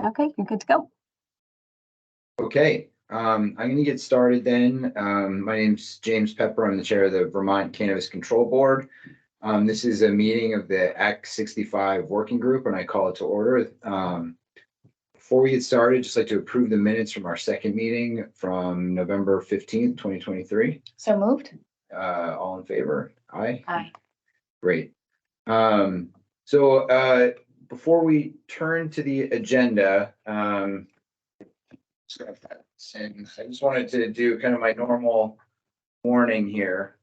Okay, you're good to go. Okay, I'm going to get started then. My name's James Pepper. I'm the chair of the Vermont Cannabis Control Board. This is a meeting of the Act 65 Working Group, and I call it to order. Before we get started, just like to approve the minutes from our second meeting from November 15th, 2023. So moved. All in favor? Aye. Aye. Great. So before we turn to the agenda, and I just wanted to do kind of my normal warning here.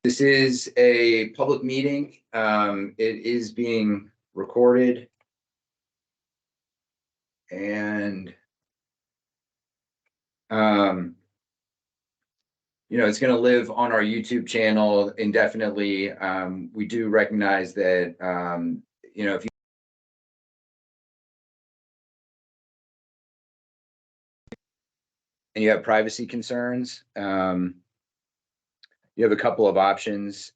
This is a public meeting. It is being recorded, and it's going to live on our YouTube channel indefinitely. We do recognize that if you have privacy concerns, you have a couple of options.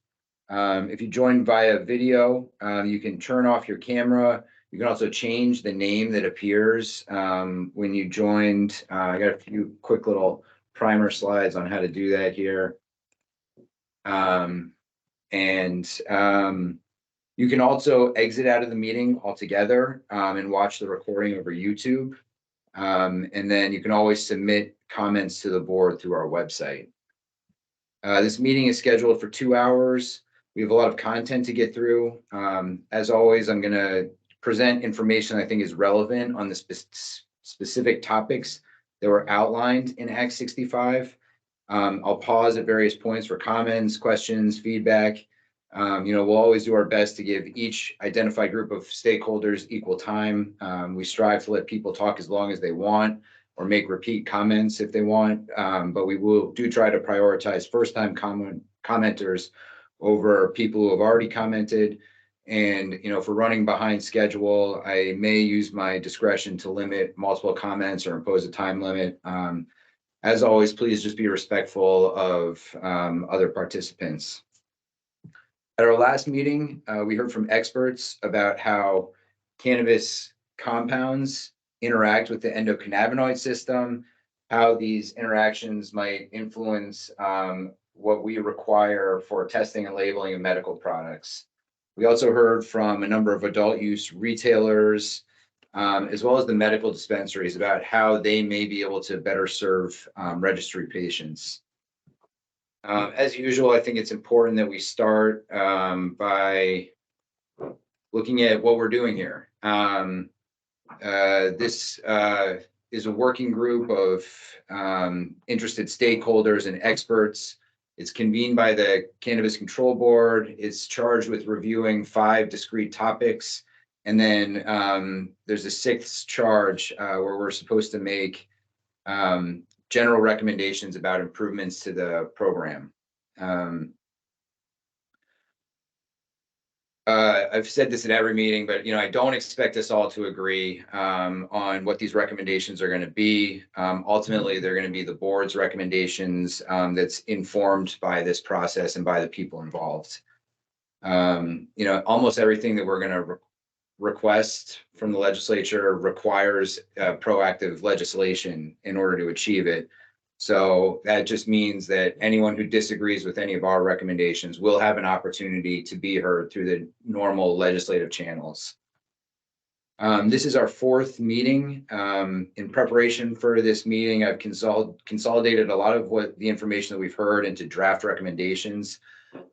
If you join via video, you can turn off your camera. You can also change the name that appears when you joined. I got a few quick little primer slides on how to do that here. You can also exit out of the meeting altogether and watch the recording over YouTube. And then you can always submit comments to the board through our website. This meeting is scheduled for 2 hours. We have a lot of content to get through. As always, I'm going to present information I think is relevant on the specific topics that were outlined in Act 65. I'll pause at various points for comments, questions, feedback. We'll always do our best to give each identified group of stakeholders equal time. We strive to let people talk as long as they want or make repeat comments if they want, but we do try to prioritize first-time commenters over people who have already commented. And if we're running behind schedule, I may use my discretion to limit multiple comments or impose a time limit. As always, please just be respectful of other participants. At our last meeting, we heard from experts about how cannabis compounds interact with the endocannabinoid system, how these interactions might influence what we require for testing and labeling of medical products. We also heard from a number of adult use retailers, as well as the medical dispensaries, about how they may be able to better serve registry patients. As usual, I think it's important that we start by looking at what we're doing here. This is a working group of interested stakeholders and experts. It's convened by the Cannabis Control Board. It's charged with reviewing 5 discrete topics. And then there's a 6th charge where we're supposed to make general recommendations about improvements to the program. I've said this at every meeting, but I don't expect us all to agree on what these recommendations are going to be. Ultimately, they're going to be the board's recommendations that's informed by this process and by the people involved. Almost everything that we're going to request from the legislature requires proactive legislation in order to achieve it. So that just means that anyone who disagrees with any of our recommendations will have an opportunity to be heard through the normal legislative channels. This is our 4th meeting. In preparation for this meeting, I've consolidated a lot of the information that we've heard into draft recommendations.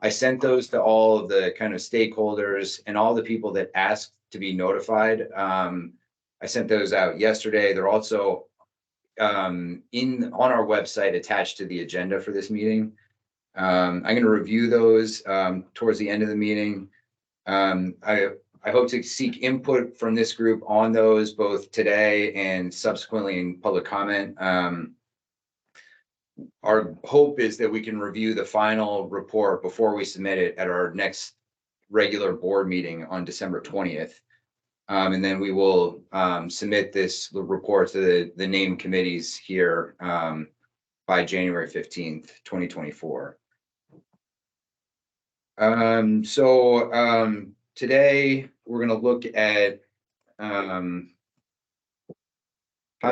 I sent those to all of the kind of stakeholders and all the people that asked to be notified. I sent those out yesterday. They're also on our website attached to the agenda for this meeting. I'm going to review those towards the end of the meeting. I hope to seek input from this group on those both today and subsequently in public comment. Our hope is that we can review the final report before we submit it at our next regular board meeting on December 20th. And then we will submit this report to the named committees here by January 15th, 2024. Today we're going to look at how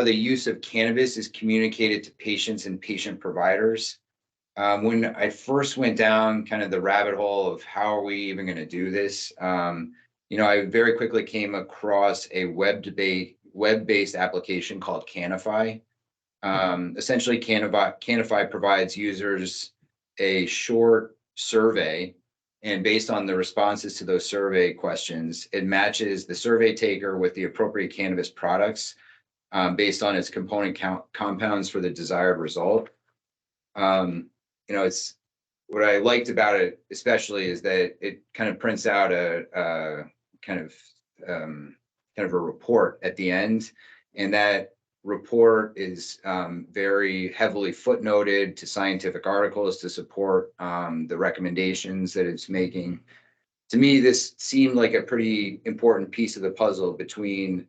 the use of cannabis is communicated to patients and patient providers. When I first went down kind of the rabbit hole of how are we even going to do this, I very quickly came across a web-based application called Canify. Essentially, Canify provides users a short survey, and based on the responses to those survey questions, it matches the survey taker with the appropriate cannabis products based on its compounds for the desired result. It's what I liked about it, especially, is that it kind of prints out a kind of a report at the end, and that report is very heavily footnoted to scientific articles to support the recommendations that it's making. To me, this seemed like a pretty important piece of the puzzle between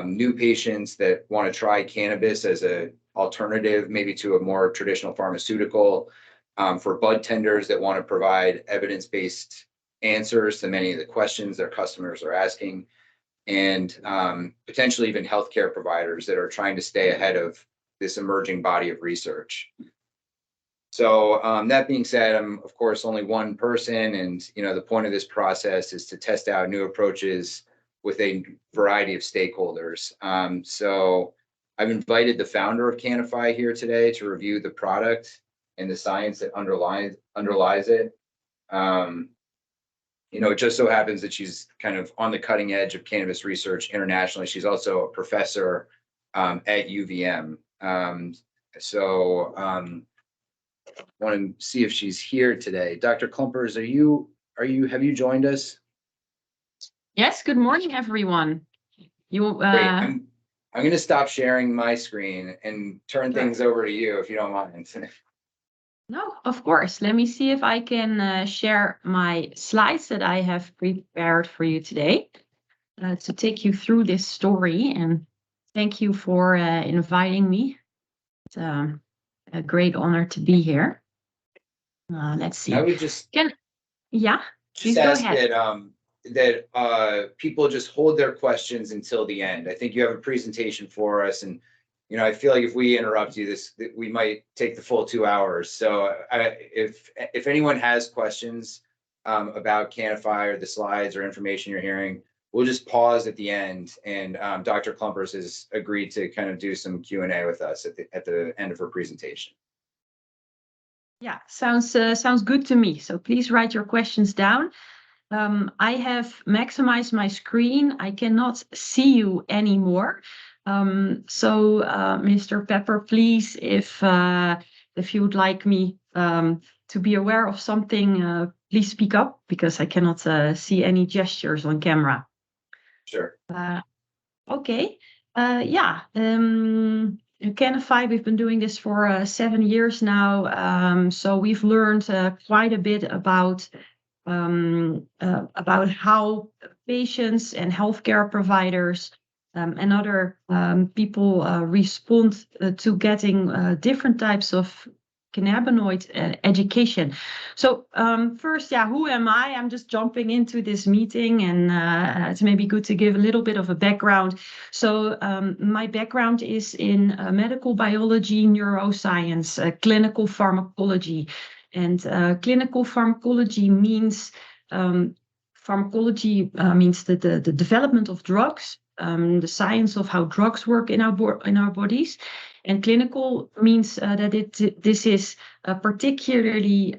new patients that want to try cannabis as an alternative, maybe to a more traditional pharmaceutical, for bud tenders that want to provide evidence-based answers to many of the questions their customers are asking, and potentially even healthcare providers that are trying to stay ahead of this emerging body of research. So that being said, I'm of course only one person, and the point of this process is to test out new approaches with a variety of stakeholders. So I've invited the founder of Canify here today to review the product and the science that underlies it. It just so happens that she's kind of on the cutting edge of cannabis research internationally. She's also a professor at UVM. Want to see if she's here today. Dr. Klumpers, have you joined us? Yes, good morning, everyone. Great. I'm going to stop sharing my screen and turn things over to you, if you don't mind. No, of course. Let me see if I can share my slides that I have prepared for you today to take you through this story. And thank you for inviting me. It's a great honor to be here. Let's see. I would just please go ahead. That people just hold their questions until the end. I think you have a presentation for us, and I feel like if we interrupt you, we might take the full 2 hours. So if anyone has questions about Canify or the slides or information you're hearing, we'll just pause at the end, and Dr. Klumpers has agreed to kind of do some Q&A with us at the end of her presentation. Yeah, sounds good to me. So please write your questions down. I have maximized my screen. I cannot see you anymore. So, Mr. Pepper, please, if you would like me to be aware of something, please speak up, because I cannot see any gestures on camera. Sure. Okay. Canify, we've been doing this for 7 years now. So we've learned quite a bit about how patients and healthcare providers and other people respond to getting different types of cannabinoid education. So first, who am I? I'm just jumping into this meeting, and it's maybe good to give a little bit of a background. So my background is in medical biology, neuroscience, clinical pharmacology. And clinical pharmacology means means the development of drugs, the science of how drugs work in our bodies. And clinical means that this is particularly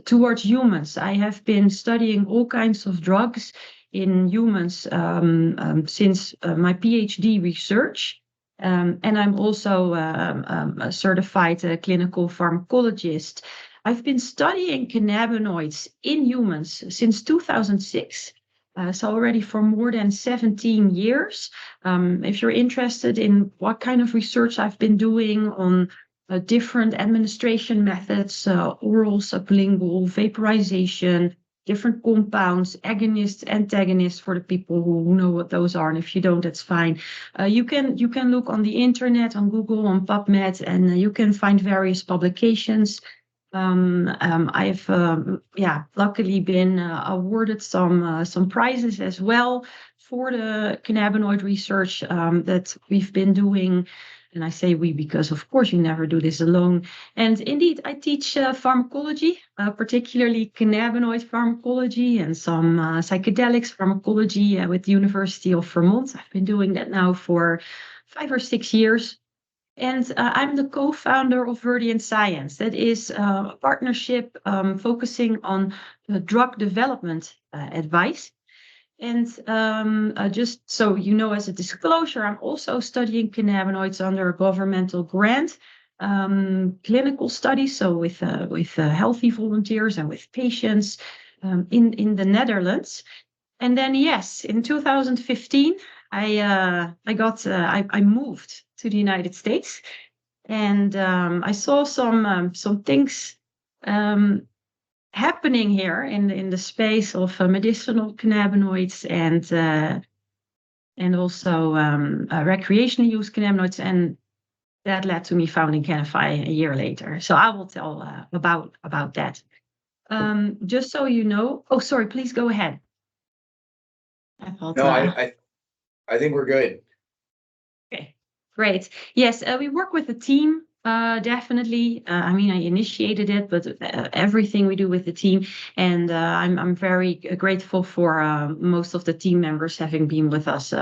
towards humans. I have been studying all kinds of drugs in humans since my PhD research. And I'm also a certified clinical pharmacologist. I've been studying cannabinoids in humans since 2006. So already for more than 17 years. If you're interested in what kind of research I've been doing on different administration methods, oral, sublingual, vaporization, different compounds, agonists, antagonists, for the people who know what those are. And if you don't, that's fine. You can look on the internet, on Google, on PubMed, and you can find various publications. I've luckily been awarded some prizes as well for the cannabinoid research that we've been doing. And I say we because, of course, you never do this alone. And indeed, I teach pharmacology, particularly cannabinoid pharmacology and some psychedelics pharmacology with the University of Vermont. I've been doing that now for 5 or 6 years. And I'm the co-founder of Verdian Science. That is a partnership focusing on drug development advice. And just so you know, as a disclosure, I'm also studying cannabinoids under a governmental grant, clinical studies, so with healthy volunteers and with patients in the Netherlands. And then, yes, in 2015, I moved to the United States, and I saw some things happening here in the space of medicinal cannabinoids and also recreational use cannabinoids, and that led to me founding Kifi a year later. So I will tell about that. Just so you know. Oh, sorry. Please go ahead. I thought. No, I think we're good. Okay, great. Yes, we work with a team, definitely. I mean, I initiated it, but everything we do with the team, and I'm very grateful for most of the team members having been with us,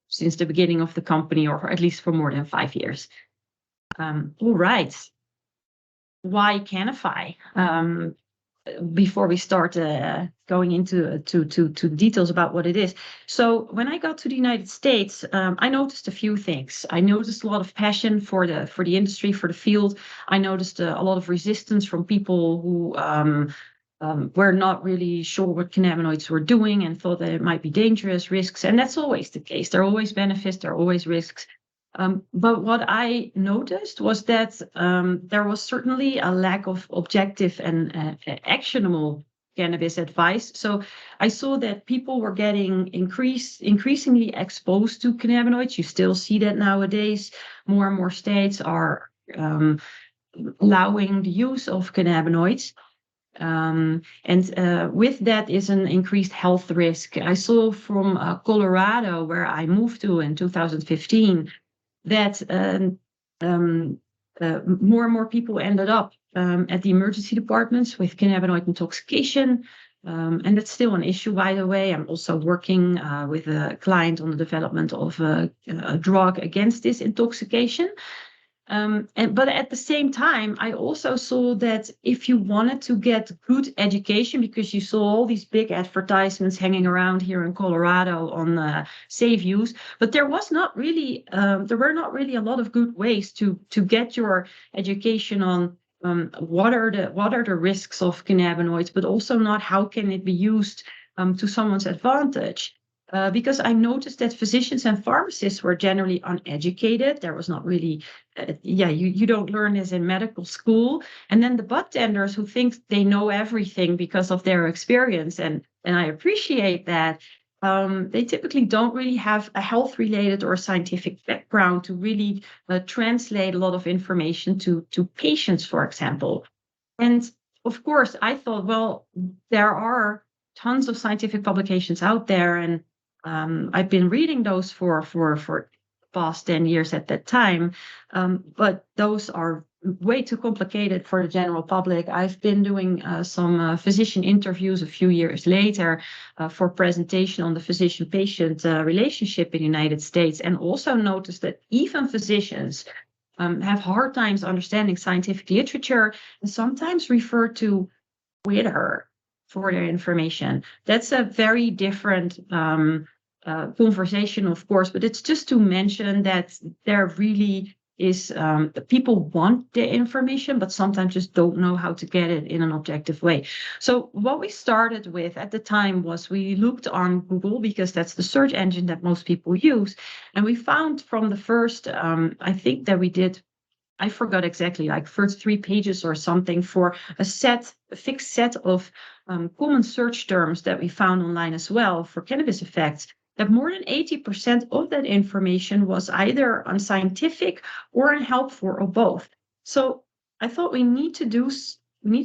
since the beginning of the company, or at least for more than 5 years. All right. Why Kifi? Before we start going into to details about what it is. So when I got to the United States, I noticed a few things. I noticed a lot of passion for the industry, for the field. I noticed a lot of resistance from people who were not really sure what cannabinoids were doing and thought that it might be dangerous, risks. And that's always the case. There are always benefits, there are always risks. But what I noticed was that there was certainly a lack of objective and actionable cannabis advice. So I saw that people were getting increasingly exposed to cannabinoids. You still see that nowadays. More and more states are allowing the use of cannabinoids. And with that is an increased health risk. I saw from Colorado, where I moved to in 2015, that more and more people ended up at the emergency departments with cannabinoid intoxication. And that's still an issue, by the way. I'm also working with a client on the development of a drug against this intoxication. But at the same time, I also saw that if you wanted to get good education, because you saw all these big advertisements hanging around here in Colorado on safe use, but there were not really a lot of good ways to get your education on what are the risks of cannabinoids, but also not how can it be used to someone's advantage. Because I noticed that physicians and pharmacists were generally uneducated. There was not really, you don't learn this in medical school. And then the bartenders who think they know everything because of their experience, and I appreciate that, they typically don't really have a health-related or scientific background to really translate a lot of information to patients, for example. And of course, I thought, well, there are tons of scientific publications out there, and I've been reading those for the past 10 years at that time, but those are way too complicated for the general public. I've been doing some physician interviews a few years later for presentation on the physician-patient relationship in the United States, and also noticed that even physicians have hard times understanding scientific literature and sometimes refer to Twitter for their information. That's a very different conversation, of course, but it's just to mention that there really is people want the information, but sometimes just don't know how to get it in an objective way. So what we started with at the time was we looked on Google, because that's the search engine that most people use, and we found from the first, I think that we did, I forgot exactly, like first 3 pages or something, for a fixed set of common search terms that we found online as well for cannabis effects, that more than 80% of that information was either unscientific or unhelpful or both. So I thought we need to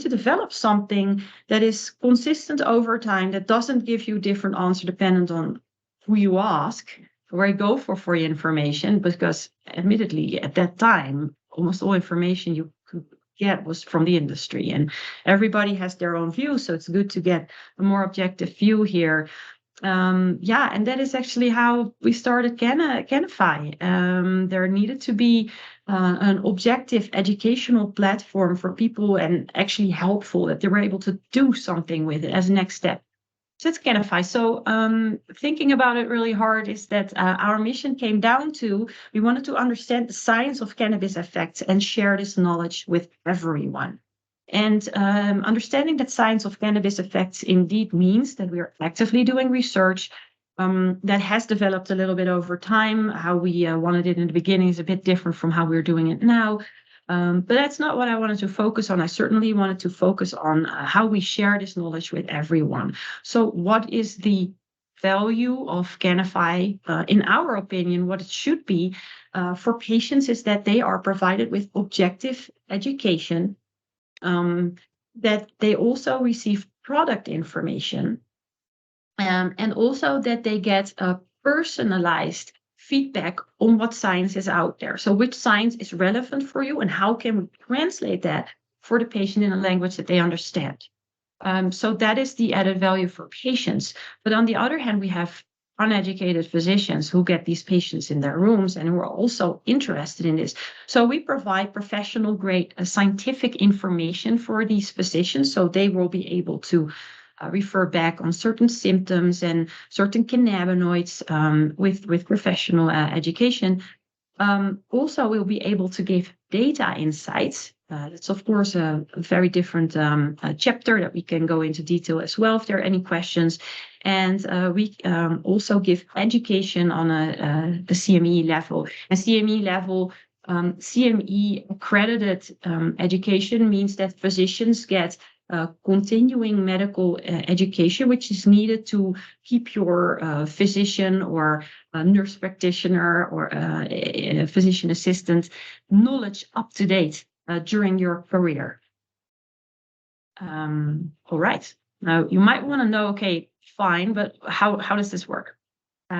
develop something that is consistent over time, that doesn't give you different answer dependent on who you ask, where you go for your information, because admittedly at that time, almost all information you could get was from the industry, and everybody has their own view. So it's good to get a more objective view here. And that is actually how we started Canify. There needed to be an objective educational platform for people, and actually helpful, that they were able to do something with it as a next step. So it's Canify. So thinking about it really hard is that our mission came down to, we wanted to understand the science of cannabis effects and share this knowledge with everyone. And understanding that science of cannabis effects indeed means that we are actively doing research that has developed a little bit over time. How we wanted it in the beginning is a bit different from how we're doing it now. But that's not what I wanted to focus on. I certainly wanted to focus on how we share this knowledge with everyone. So what is the value of Canify? In our opinion, what it should be for patients is that they are provided with objective education, that they also receive product information, and also that they get a personalized feedback on what science is out there. So which science is relevant for you, and how can we translate that for the patient in a language that they understand. So that is the added value for patients. But on the other hand, we have uneducated physicians who get these patients in their rooms and who are also interested in this. So we provide professional grade scientific information for these physicians, so they will be able to refer back on certain symptoms and certain cannabinoids with professional education. Also, we'll be able to give data insights. That's, of course, a very different chapter that we can go into detail as well if there are any questions. And we also give education on a CME level. And CME level, CME accredited education means that physicians get continuing medical education, which is needed to keep your physician or nurse practitioner or a physician assistant knowledge up to date during your career. All right. Now you might want to know, okay, fine, but how does this work? We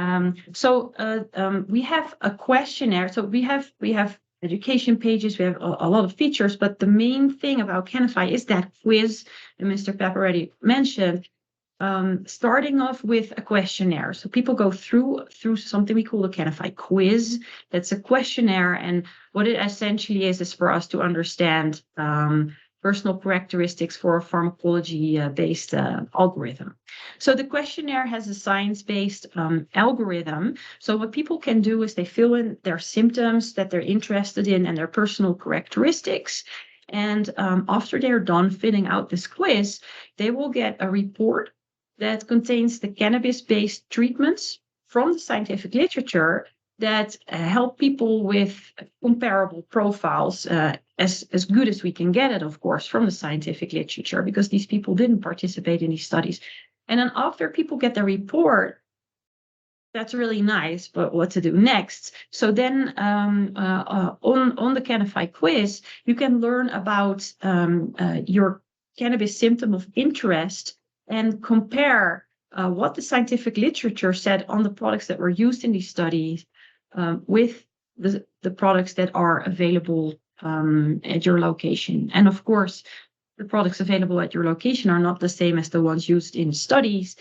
have a questionnaire. So we have education pages, we have a lot of features, but the main thing about Canify is that quiz that Mr. Pep already mentioned, starting off with a questionnaire. So people go through something we call a Canify quiz. That's a questionnaire, and what it essentially is for us to understand personal characteristics for a pharmacology-based algorithm. So the questionnaire has a science-based algorithm. So what people can do is they fill in their symptoms that they're interested in and their personal characteristics. And after they're done filling out this quiz, they will get a report that contains the cannabis-based treatments from the scientific literature that help people with comparable profiles, as good as we can get it, of course, from the scientific literature, because these people didn't participate in these studies. And then after people get the report, that's really nice, but what to do next? So then on the Canify quiz, you can learn about your cannabis symptom of interest and compare what the scientific literature said on the products that were used in these studies with the products that are available at your location. And of course, the products available at your location are not the same as the ones used in studies.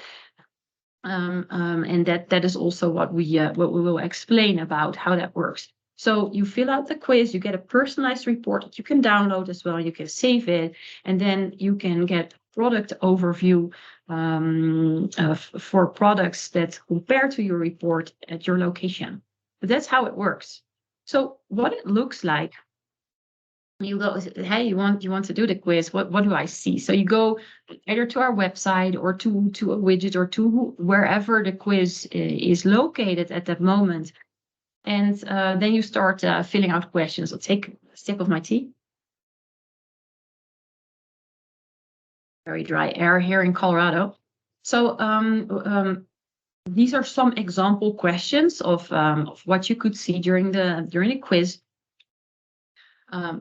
And that is also what we will explain about how that works. So you fill out the quiz, you get a personalized report that you can download as well, you can save it, and then you can get product overview for products that compare to your report at your location. But that's how it works. So what it looks like, you go, hey, you want to do the quiz? What do I see? So you go either to our website or to a widget or to wherever the quiz is located at that moment, and then you start filling out questions. I'll take a sip of my tea. Very dry air here in Colorado. So these are some example questions of what you could see during the quiz.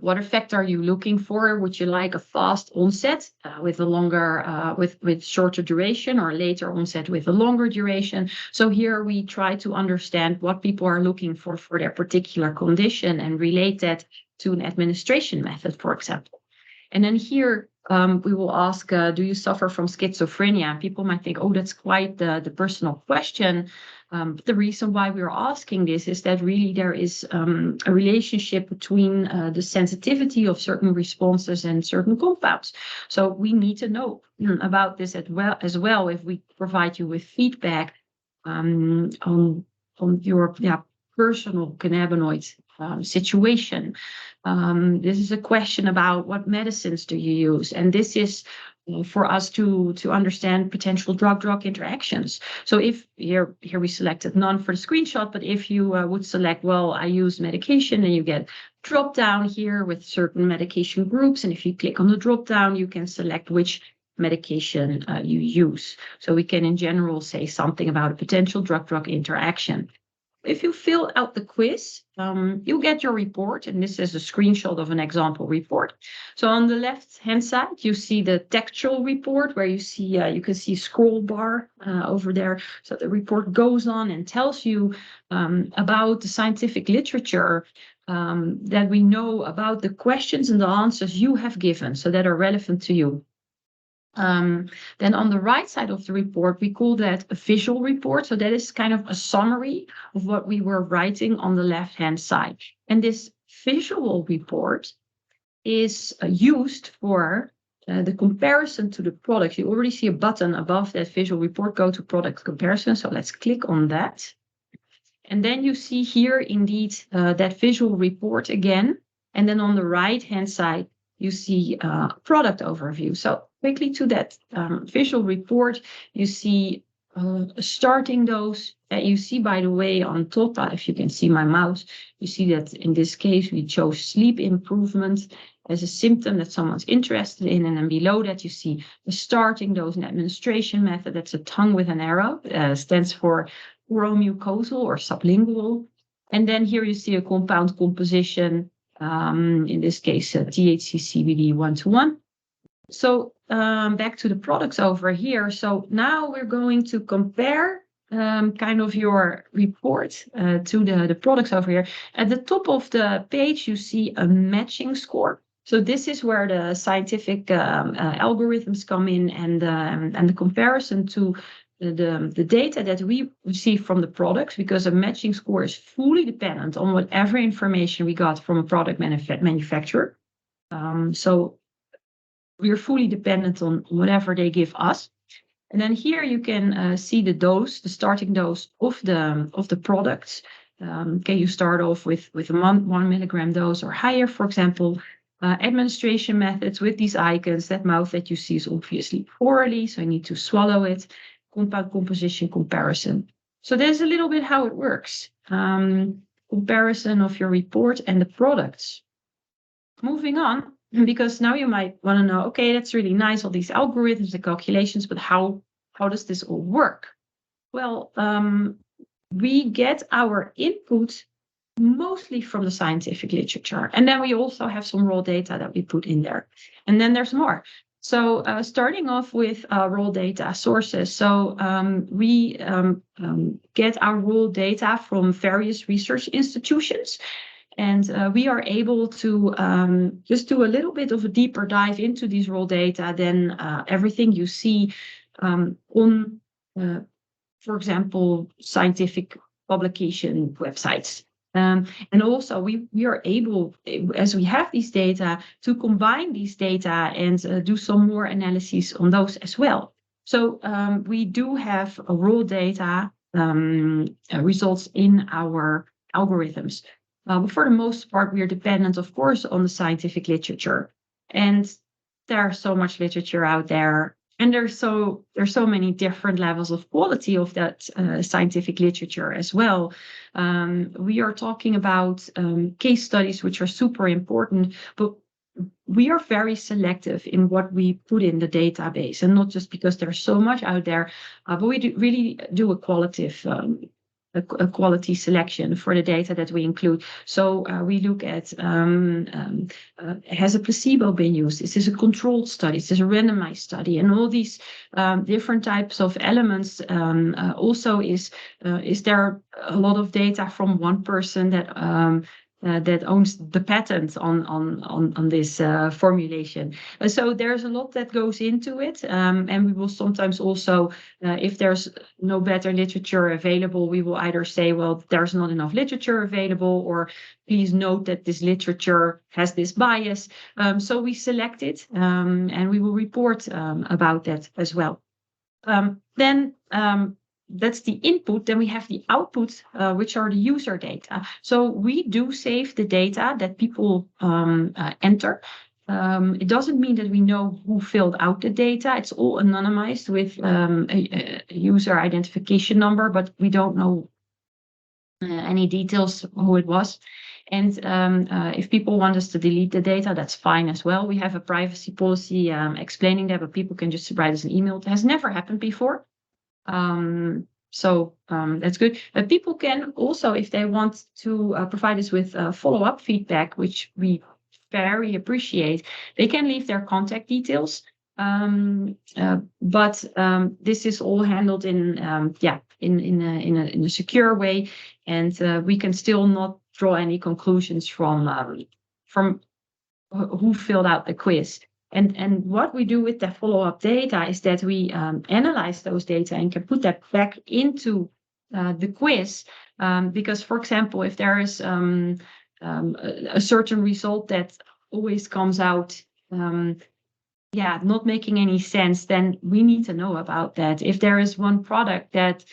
What effect are you looking for? Would you like a fast onset with a longer, with shorter duration, or later onset with a longer duration? So here we try to understand what people are looking for their particular condition and relate that to an administration method, for example. And then here we will ask, do you suffer from schizophrenia? People might think, oh, that's quite the personal question. But the reason why we're asking this is that really there is a relationship between the sensitivity of certain responses and certain compounds. So we need to know about this as well if we provide you with feedback on your personal cannabinoid situation. This is a question about what medicines do you use, and this is for us to understand potential drug-drug interactions. So if here we selected none for the screenshot, but if you would select, well, I use medication, and you get drop down here with certain medication groups, and if you click on the drop down, you can select which medication you use. So we can in general say something about a potential drug-drug interaction. If you fill out the quiz, you get your report, and this is a screenshot of an example report. So on the left-hand side, you see the textual report where you see you can see a scroll bar over there. So the report goes on and tells you about the scientific literature that we know about the questions and the answers you have given, so that are relevant to you. Then on the right side of the report, we call that a visual report. So that is kind of a summary of what we were writing on the left-hand side. And this visual report is used for the comparison to the product. You already see a button above that visual report, go to product comparison. So let's click on that. And then you see here indeed that visual report again. And then on the right-hand side, you see a product overview. So quickly to that visual report, you see a starting dose. You see, by the way, on top, if you can see my mouse, you see that in this case, we chose sleep improvement as a symptom that someone's interested in. And then below that, you see the starting dose and administration method. That's a tongue with an arrow, stands for oromucosal or sublingual. And then here you see a compound composition, in this case, THC CBD 1:1. So back to the products over here. So now we're going to compare kind of your report to the products over here. At the top of the page, you see a matching score. So this is where the scientific algorithms come in, and the comparison to the data that we receive from the products, because a matching score is fully dependent on whatever information we got from a product manufacturer. So we're fully dependent on whatever they give us. And then here you can see the dose, the starting dose of the products. Can you start off with a 1 milligram dose or higher, for example? Administration methods with these icons. That mouth that you see is obviously orally, so you need to swallow it. Compound composition comparison. So there's a little bit how it works. Comparison of your report and the products. Moving on, because now you might want to know, okay, that's really nice, all these algorithms and calculations, but how does this all work? Well, we get our input mostly from the scientific literature. And then we also have some raw data that we put in there. And then there's more. So starting off with raw data sources. So we get our raw data from various research institutions. And we are able to just do a little bit of a deeper dive into these raw data than everything you see on, for example, scientific publication websites. And also we are able, as we have these data, to combine these data and do some more analyses on those as well. So we do have raw data results in our algorithms. But for the most part, we are dependent, of course, on the scientific literature. And there's so much literature out there. And there's so many different levels of quality of that scientific literature as well. We are talking about case studies, which are super important, but we are very selective in what we put in the database, and not just because there's so much out there, but we really do a qualitative a quality selection for the data that we include. So we look at, has a placebo been used? Is this a controlled study? Is this a randomized study? And all these different types of elements. Also, is there a lot of data from one person that owns the patent on this formulation? So there's a lot that goes into it, and we will sometimes also, if there's no better literature available, we will either say, well, there's not enough literature available, or please note that this literature has this bias. So we select it, and we will report about that as well. Then that's the input. Then we have the output, which are the user data. So we do save the data that people enter. It doesn't mean that we know who filled out the data. It's all anonymized with a user identification number, but we don't know any details who it was. And if people want us to delete the data, that's fine as well. We have a privacy policy explaining that, but people can just write us an email. It has never happened before. So that's good. People can also, if they want to provide us with follow-up feedback, which we very appreciate, they can leave their contact details. But this is all handled in a secure way, and we can still not draw any conclusions from who filled out the quiz. And what we do with the follow-up data is that we analyze those data and can put that back into the quiz. Because, for example, if there is a certain result that always comes out not making any sense, then we need to know about that. If there is one product that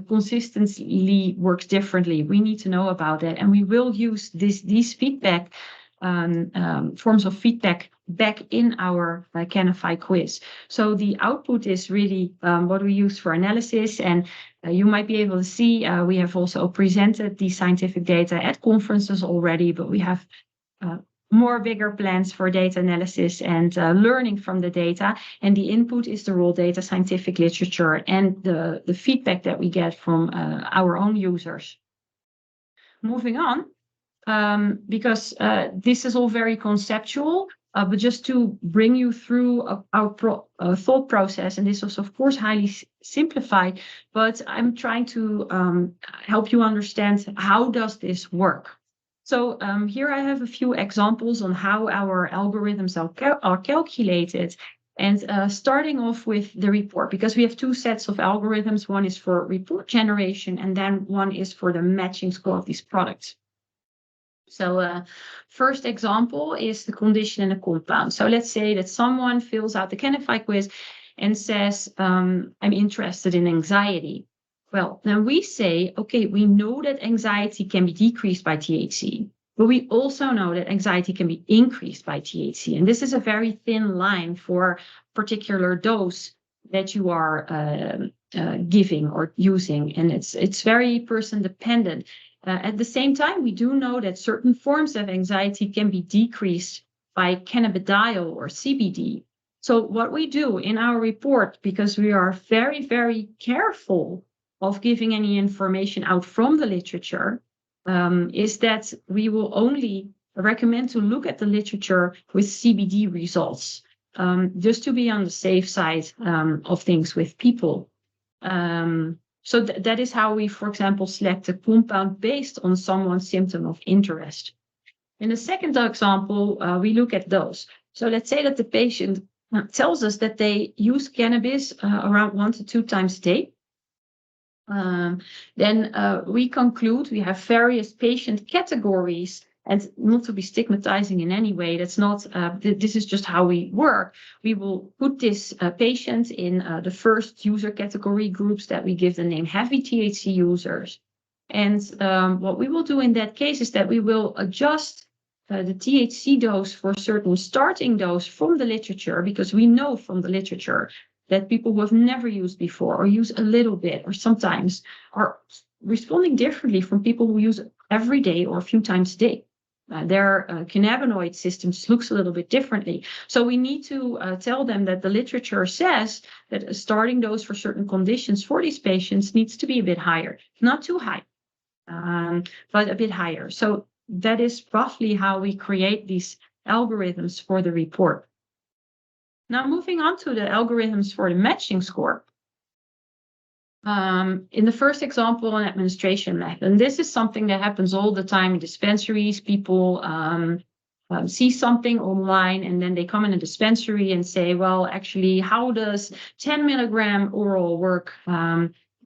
consistently works differently, we need to know about it. And we will use these feedback forms of feedback back in our Canify quiz. So the output is really what we use for analysis, and you might be able to see we have also presented the scientific data at conferences already, but we have more bigger plans for data analysis and learning from the data. And the input is the raw data, scientific literature, and the feedback that we get from our own users. Moving on. Because this is all very conceptual, but just to bring you through our thought process, and this is of course highly simplified, but I'm trying to help you understand how does this work. So here I have a few examples on how our algorithms are calculated. And starting off with the report, because we have two sets of algorithms. One is for report generation, and then one is for the matching score of these products. So first example is the condition and the compound. So let's say that someone fills out the Canify quiz and says, I'm interested in anxiety. Well, then we say, okay, we know that anxiety can be decreased by THC, but we also know that anxiety can be increased by THC. And this is a very thin line for particular dose that you are giving or using. And it's very person dependent. At the same time, we do know that certain forms of anxiety can be decreased by cannabidiol or CBD. So what we do in our report, because we are very, very careful of giving any information out from the literature, is that we will only recommend to look at the literature with CBD results, just to be on the safe side of things with people. So that is how we, for example, select a compound based on someone's symptom of interest. In the second example, we look at those. So let's say that the patient tells us that they use cannabis around 1 to 2 times a day. Then we conclude we have various patient categories, and not to be stigmatizing in any way, that's not, this is just how we work. We will put this patient in the first user category groups that we give the name heavy THC users. And what we will do in that case is that we will adjust the THC dose for a certain starting dose from the literature, because we know from the literature that people who have never used before or use a little bit or sometimes are responding differently from people who use every day or a few times a day. their cannabinoid system just looks a little bit differently. So we need to tell them that the literature says that a starting dose for certain conditions for these patients needs to be a bit higher, not too high, but a bit higher. So that is roughly how we create these algorithms for the report. Now, moving on to the algorithms for the matching score. In the first example, an administration method, and this is something that happens all the time in dispensaries. People see something online and then they come in a dispensary and say, well, actually, how does 10 milligram oral work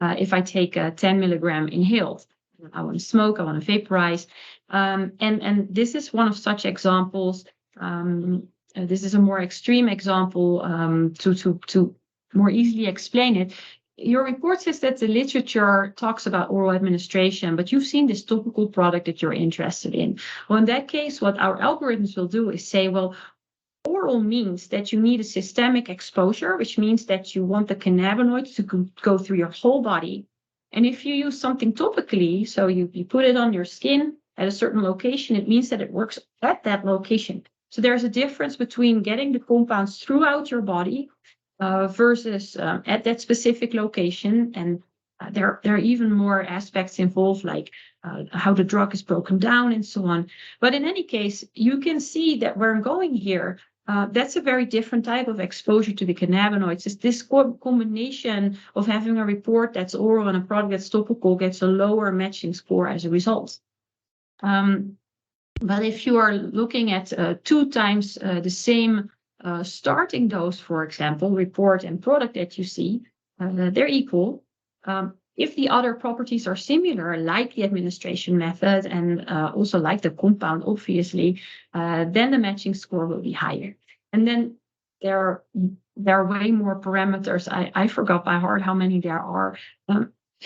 if I take a 10 milligram inhaled? I want to smoke, I want to vaporize. And this is one of such examples. This is a more extreme example to more easily explain it. Your report says that the literature talks about oral administration, but you've seen this topical product that you're interested in. Well, in that case, what our algorithms will do is say, well, oral means that you need a systemic exposure, which means that you want the cannabinoids to go through your whole body. And if you use something topically, so you put it on your skin at a certain location, it means that it works at that location. So there's a difference between getting the compounds throughout your body versus at that specific location. And there are even more aspects involved, like how the drug is broken down and so on. But in any case, you can see that where I'm going here, that's a very different type of exposure to the cannabinoids. It's this combination of having a report that's oral and a product that's topical gets a lower matching score as a result. But if you are looking at 2 times the same starting dose, for example, report and product that you see, they're equal. If the other properties are similar, like the administration method and also like the compound, obviously, then the matching score will be higher. And then there are way more parameters. I forgot by heart how many there are.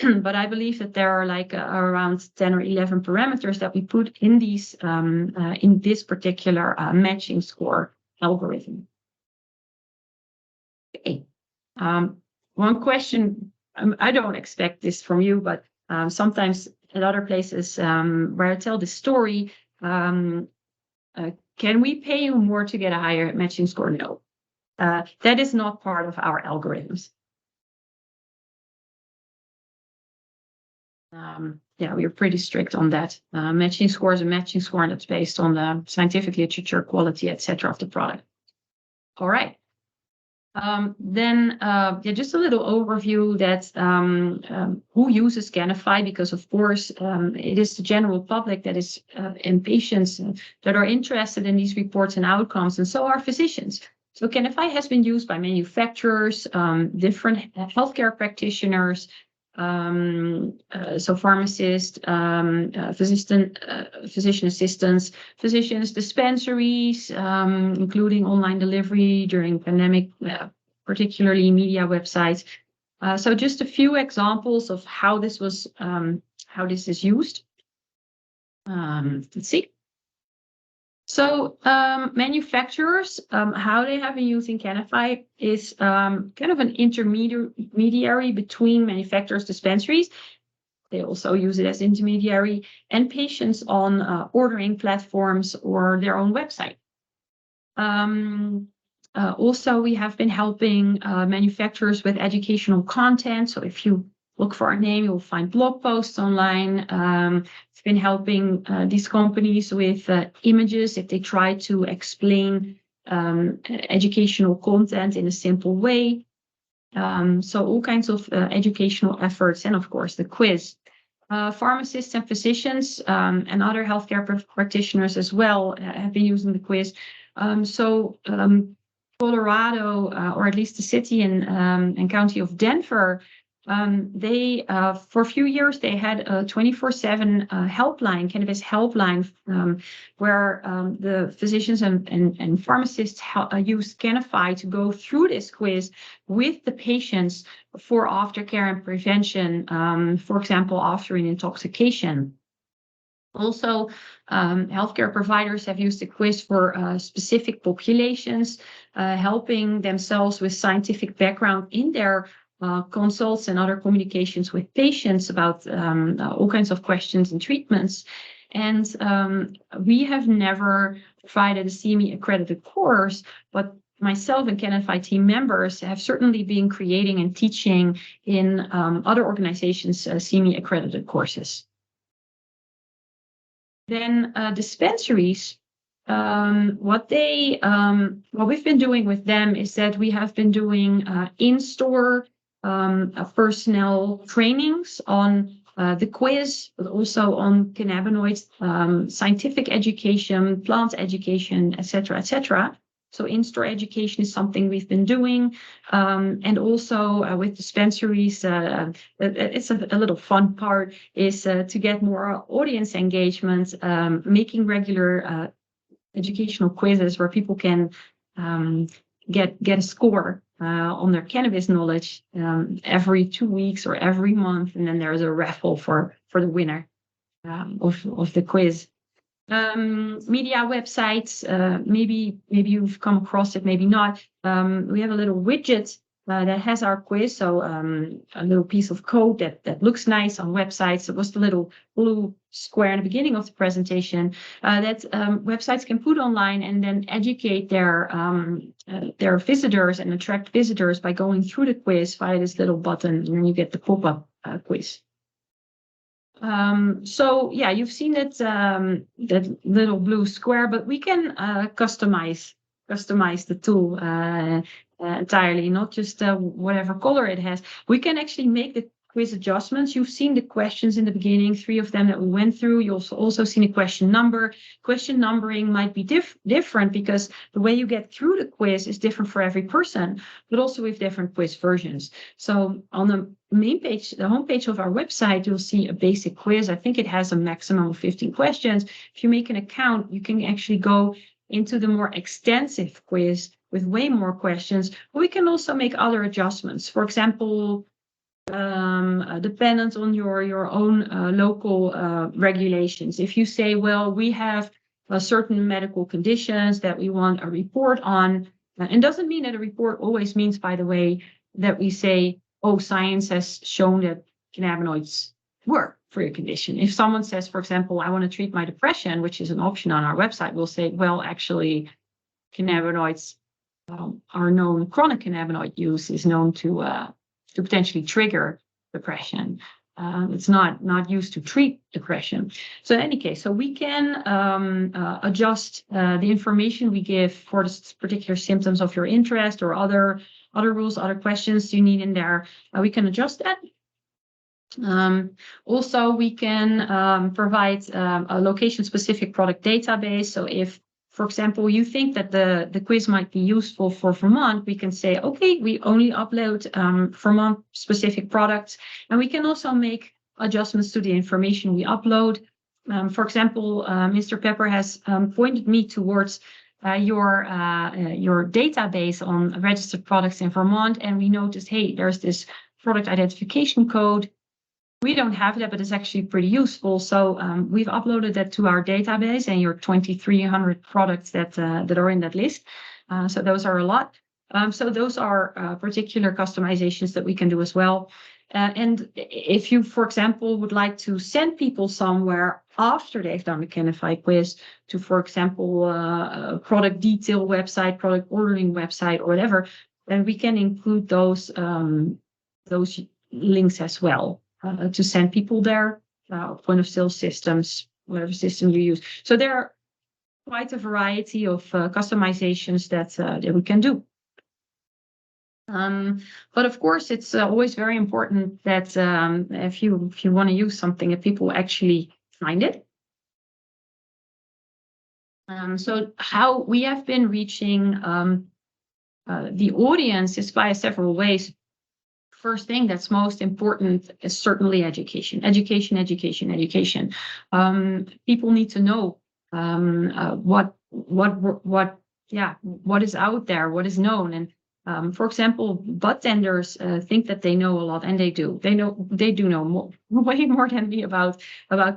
But I believe that there are like around 10 or 11 parameters that we put in these in this particular matching score algorithm. Okay. One question, I don't expect this from you, but sometimes at other places where I tell this story, can we pay you more to get a higher matching score? No, that is not part of our algorithms. Yeah, we're pretty strict on that. Matching score is a matching score, and that's based on the scientific literature, quality, etc. of the product. All right. Then just a little overview that who uses Kifi, because of course it is the general public that is and patients that are interested in these reports and outcomes, and so are physicians. So Kifi has been used by manufacturers, different healthcare practitioners, so pharmacists, physician assistants, physicians, dispensaries, including online delivery during pandemic, particularly media websites. So just a few examples of how this is used. Let's see. So manufacturers, how they have been using Kifi is kind of an intermediary between manufacturers, dispensaries. They also use it as intermediary, and patients on ordering platforms or their own website. Also, we have been helping manufacturers with educational content. So if you look for our name, you'll find blog posts online. It's been helping these companies with images if they try to explain educational content in a simple way. So all kinds of educational efforts, and of course the quiz. Pharmacists and physicians and other healthcare practitioners as well have been using the quiz. Colorado, or at least the city and county of Denver, they for a few years they had a 24/7 helpline, cannabis helpline, where the physicians and pharmacists use Kifi to go through this quiz with the patients for aftercare and prevention, for example, after an intoxication. Also, healthcare providers have used the quiz for specific populations, helping themselves with scientific background in their consults and other communications with patients about all kinds of questions and treatments. And we have never provided a CME accredited course, but myself and Canify team members have certainly been creating and teaching in other organizations CME accredited courses. Then dispensaries, what we've been doing with them is that we have been doing in-store personnel trainings on the quiz, but also on cannabinoids, scientific education, plant education, etc., etc. So in-store education is something we've been doing, and also with dispensaries, it's a little fun part is to get more audience engagement, making regular educational quizzes where people can get a score on their cannabis knowledge every 2 weeks or every month, and then there's a raffle for the winner of the quiz. Media websites, maybe you've come across it, maybe not. We have a little widget that has our quiz, so a little piece of code that looks nice on websites. It was the little blue square in the beginning of the presentation that websites can put online and then educate their visitors and attract visitors by going through the quiz via this little button, and then you get the pop-up quiz. So yeah, you've seen that little blue square, but we can customize the tool entirely, not just whatever color it has. We can actually make the quiz adjustments. You've seen the questions in the beginning, 3 of them that we went through. You've also seen a question number. Question numbering might be different because the way you get through the quiz is different for every person, but also with different quiz versions. So on the main page, the homepage of our website, you'll see a basic quiz. I think it has a maximum of 15 questions. If you make an account, you can actually go into the more extensive quiz with way more questions. We can also make other adjustments. For example, dependent on your own local regulations. If you say, well, we have certain medical conditions that we want a report on, and doesn't mean that a report always means, by the way, that we say, oh, science has shown that cannabinoids work for your condition. If someone says, for example, I want to treat my depression, which is an option on our website, we'll say, well, actually, cannabinoids are known, chronic cannabinoid use is known to potentially trigger depression. It's not used to treat depression. So in any case, so we can adjust the information we give for the particular symptoms of your interest or other rules, other questions you need in there. We can adjust that. Also, we can provide a location-specific product database. So if, for example, you think that the quiz might be useful for Vermont, we can say, okay, we only upload Vermont-specific products. And we can also make adjustments to the information we upload. For example, Mr. Pepper has pointed me towards your database on registered products in Vermont. And we noticed, hey, there's this product identification code. We don't have that, but it's actually pretty useful. So we've uploaded that to our database and your 2,300 products that are in that list. So those are a lot. So those are particular customizations that we can do as well. And if you, for example, would like to send people somewhere after they've done the Canify quiz to, for example, a product detail website, product ordering website, or whatever, then we can include those links as well. To send people there, point of sale systems, whatever system you use. So there are quite a variety of customizations that we can do. But of course, it's always very important that if you want to use something, that people actually find it. So how we have been reaching the audience is via several ways. First thing that's most important is certainly education. People need to know what is out there, what is known. And for example, bud tenders think that they know a lot, and they do. They do know way more than me about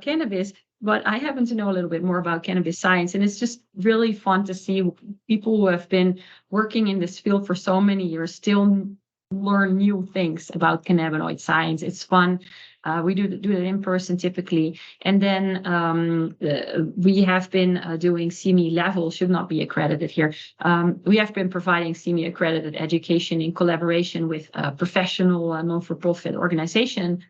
cannabis. But I happen to know a little bit more about cannabis science, and it's just really fun to see people who have been working in this field for so many years still learn new things about cannabinoid science. It's fun. We do it in person typically. And then we have been doing CME level, should not be accredited here. We have been providing CME accredited education in collaboration with a professional non-for-profit organization,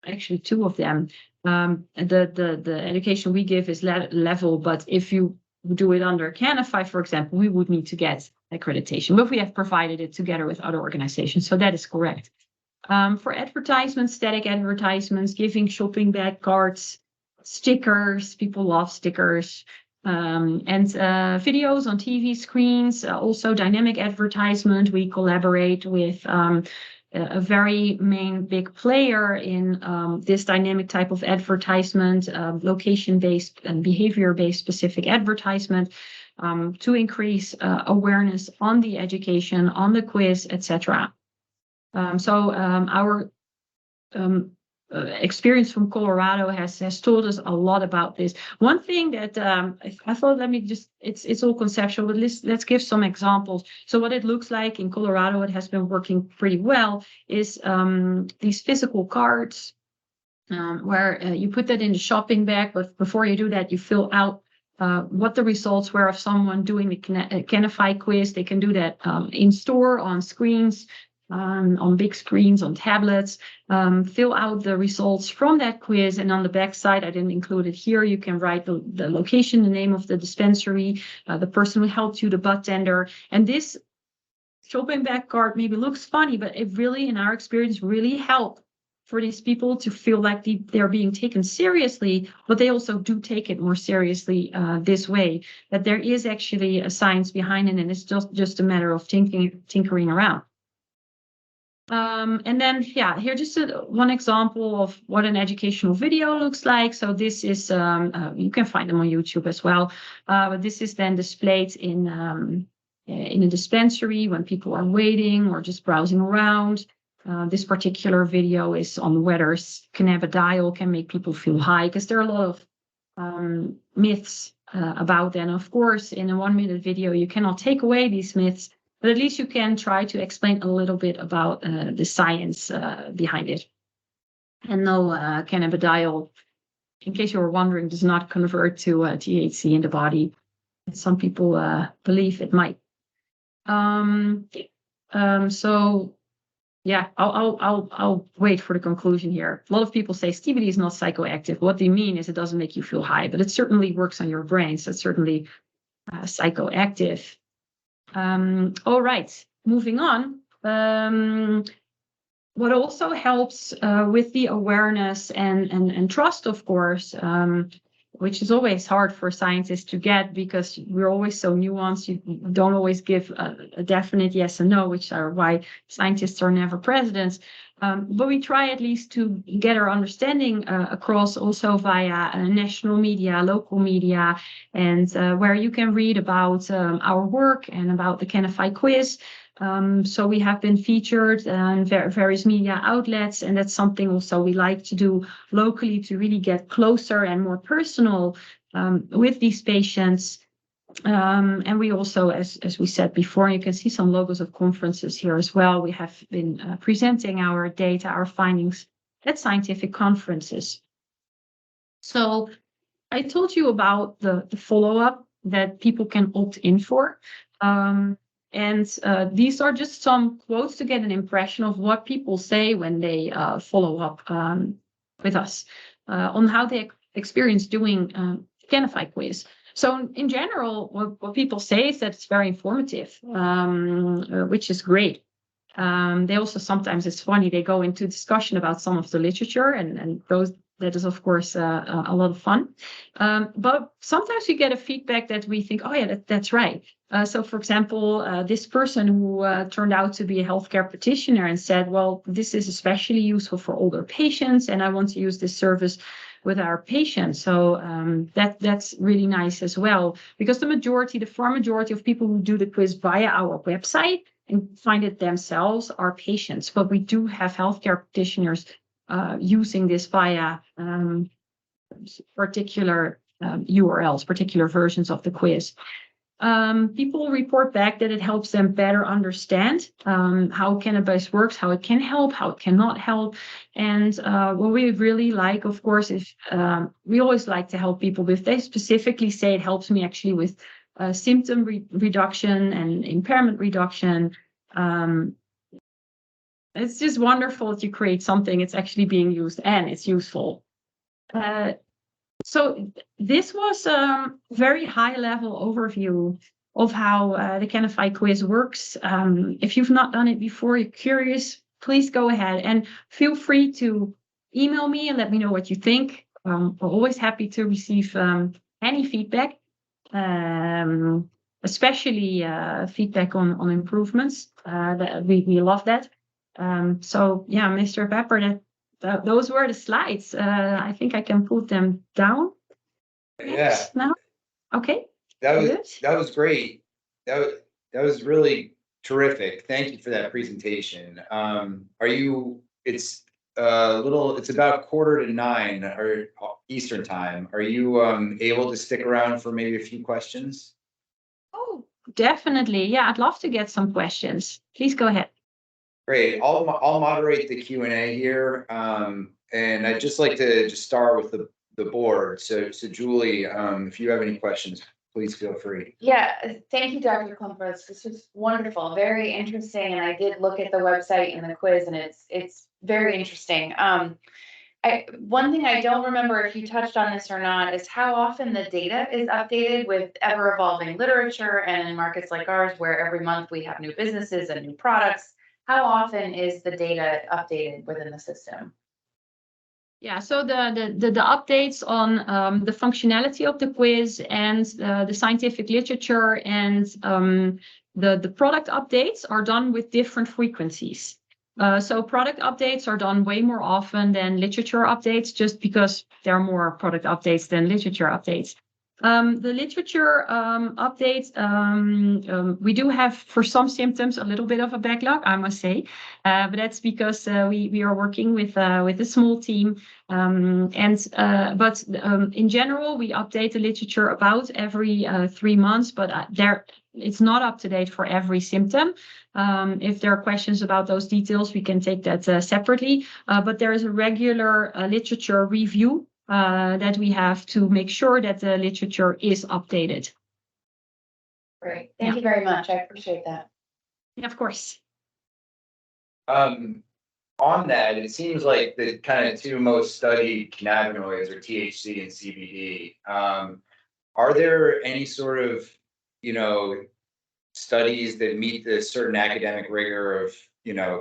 actually 2 of them. The education we give is level, but if you do it under Canify, for example, we would need to get accreditation, but we have provided it together with other organizations, so that is correct. For advertisements, static advertisements, giving shopping bag cards, stickers, people love stickers, and videos on TV screens, also dynamic advertisement. We collaborate with a very main big player in this dynamic type of advertisement, location-based and behavior-based specific advertisement, to increase awareness on the education, on the quiz, etc. Our experience from Colorado has told us a lot about this. One thing that I thought, let me just, it's all conceptual, but let's give some examples. So what it looks like in Colorado, it has been working pretty well, is these physical cards where you put that in the shopping bag, but before you do that, you fill out what the results were of someone doing the Canify quiz. They can do that in store, on screens, on big screens, on tablets, fill out the results from that quiz. And on the back side, I didn't include it here, you can write the location, the name of the dispensary, the person who helped you, the bud tender. And this shopping bag card maybe looks funny, but it really, in our experience, really helped for these people to feel like they're being taken seriously, but they also do take it more seriously this way, that there is actually a science behind it, and it's just a matter of tinkering around. And then, yeah, here just one example of what an educational video looks like. So this is, you can find them on YouTube as well, but this is then displayed in a dispensary when people are waiting or just browsing around. This particular video is on whether cannabidiol can make people feel high, because there are a lot of myths about that. And of course, in a 1-minute video, you cannot take away these myths, but at least you can try to explain a little bit about the science behind it. And no, cannabidiol, in case you were wondering, does not convert to THC in the body. Some people believe it might. So yeah, I'll wait for the conclusion here. A lot of people say CBD is not psychoactive. What they mean is it doesn't make you feel high, but it certainly works on your brain. So it's certainly psychoactive. All right, moving on. What also helps with the awareness and trust, of course, which is always hard for scientists to get because we're always so nuanced. You don't always give a definite yes and no, which are why scientists are never presidents. But we try at least to get our understanding across also via national media, local media, and where you can read about our work and about the Canify quiz. So we have been featured in various media outlets, and that's something also we like to do locally to really get closer and more personal with these patients. And we also, as we said before, you can see some logos of conferences here as well. We have been presenting our data, our findings at scientific conferences. So I told you about the follow-up that people can opt in for. And these are just some quotes to get an impression of what people say when they follow up with us on how they experience doing Canify quiz. So in general, what people say is that it's very informative, which is great. They also sometimes, it's funny, they go into discussion about some of the literature, and that is, of course, a lot of fun. But sometimes we get a feedback that we think, oh, yeah, that's right. So, for example, this person who turned out to be a healthcare practitioner and said, well, this is especially useful for older patients, and I want to use this service with our patients. So that's really nice as well, because the far majority of people who do the quiz via our website and find it themselves are patients. But we do have healthcare practitioners using this via particular URLs, particular versions of the quiz. People report back that it helps them better understand how cannabis works, how it can help, how it cannot help. And what we really like, of course, is we always like to help people with. They specifically say it helps me actually with symptom reduction and impairment reduction. It's just wonderful to create something. It's actually being used and it's useful. So this was a very high level overview of how the Canify quiz works. If you've not done it before, you're curious, please go ahead and feel free to email me and let me know what you think. We're always happy to receive any feedback, especially feedback on improvements. We love that. So yeah, Mr. Pepper, those were the slides. I think I can put them down. Yeah. Now, okay. That was great. That was really terrific. Thank you for that presentation. It's about 8:45 or Eastern time. Are you able to stick around for maybe a few questions? Oh, definitely. Yeah, I'd love to get some questions. Please go ahead. Great. I'll moderate the Q&A here. And I'd just like to just start with the board. So Julie, if you have any questions, please feel free. Yeah, thank you, Dr. Klumpers. This was wonderful, very interesting. And I did look at the website and the quiz, and it's very interesting. One thing I don't remember if you touched on this or not is how often the data is updated with ever evolving literature, and in markets like ours, where every month we have new businesses and new products. How often is the data updated within the system? Yeah, so the updates on the functionality of the quiz and the scientific literature and the product updates are done with different frequencies. So product updates are done way more often than literature updates, just because there are more product updates than literature updates. The literature updates, we do have for some symptoms a little bit of a backlog, I must say, but that's because we are working with a small team, but in general we update the literature about every 3 months, but it's not up to date for every symptom. If there are questions about those details, we can take that separately, but there is a regular literature review that we have to make sure that the literature is updated. Great. Thank you very much. I appreciate that. Yeah, of course. On that, it seems like the kind of two most studied cannabinoids are THC and CBD. Are there any sort of, studies that meet the certain academic rigor of,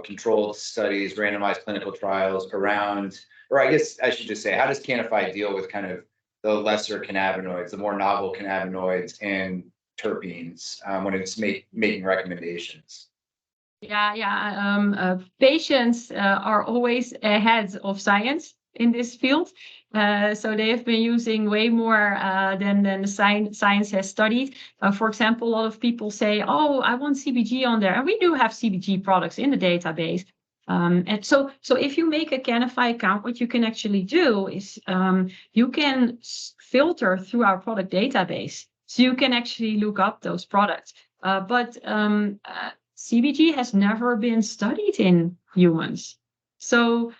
controlled studies, randomized clinical trials around, or I guess I should just say, how does Canify deal with kind of the lesser cannabinoids, the more novel cannabinoids and terpenes when it's making recommendations? Patients are always ahead of science in this field. So they have been using way more than the science has studied. For example, a lot of people say, oh, I want CBG on there. And we do have CBG products in the database. And so if you make a Canify account, what you can actually do is you can filter through our product database. So you can actually look up those products. But CBG has never been studied in humans. So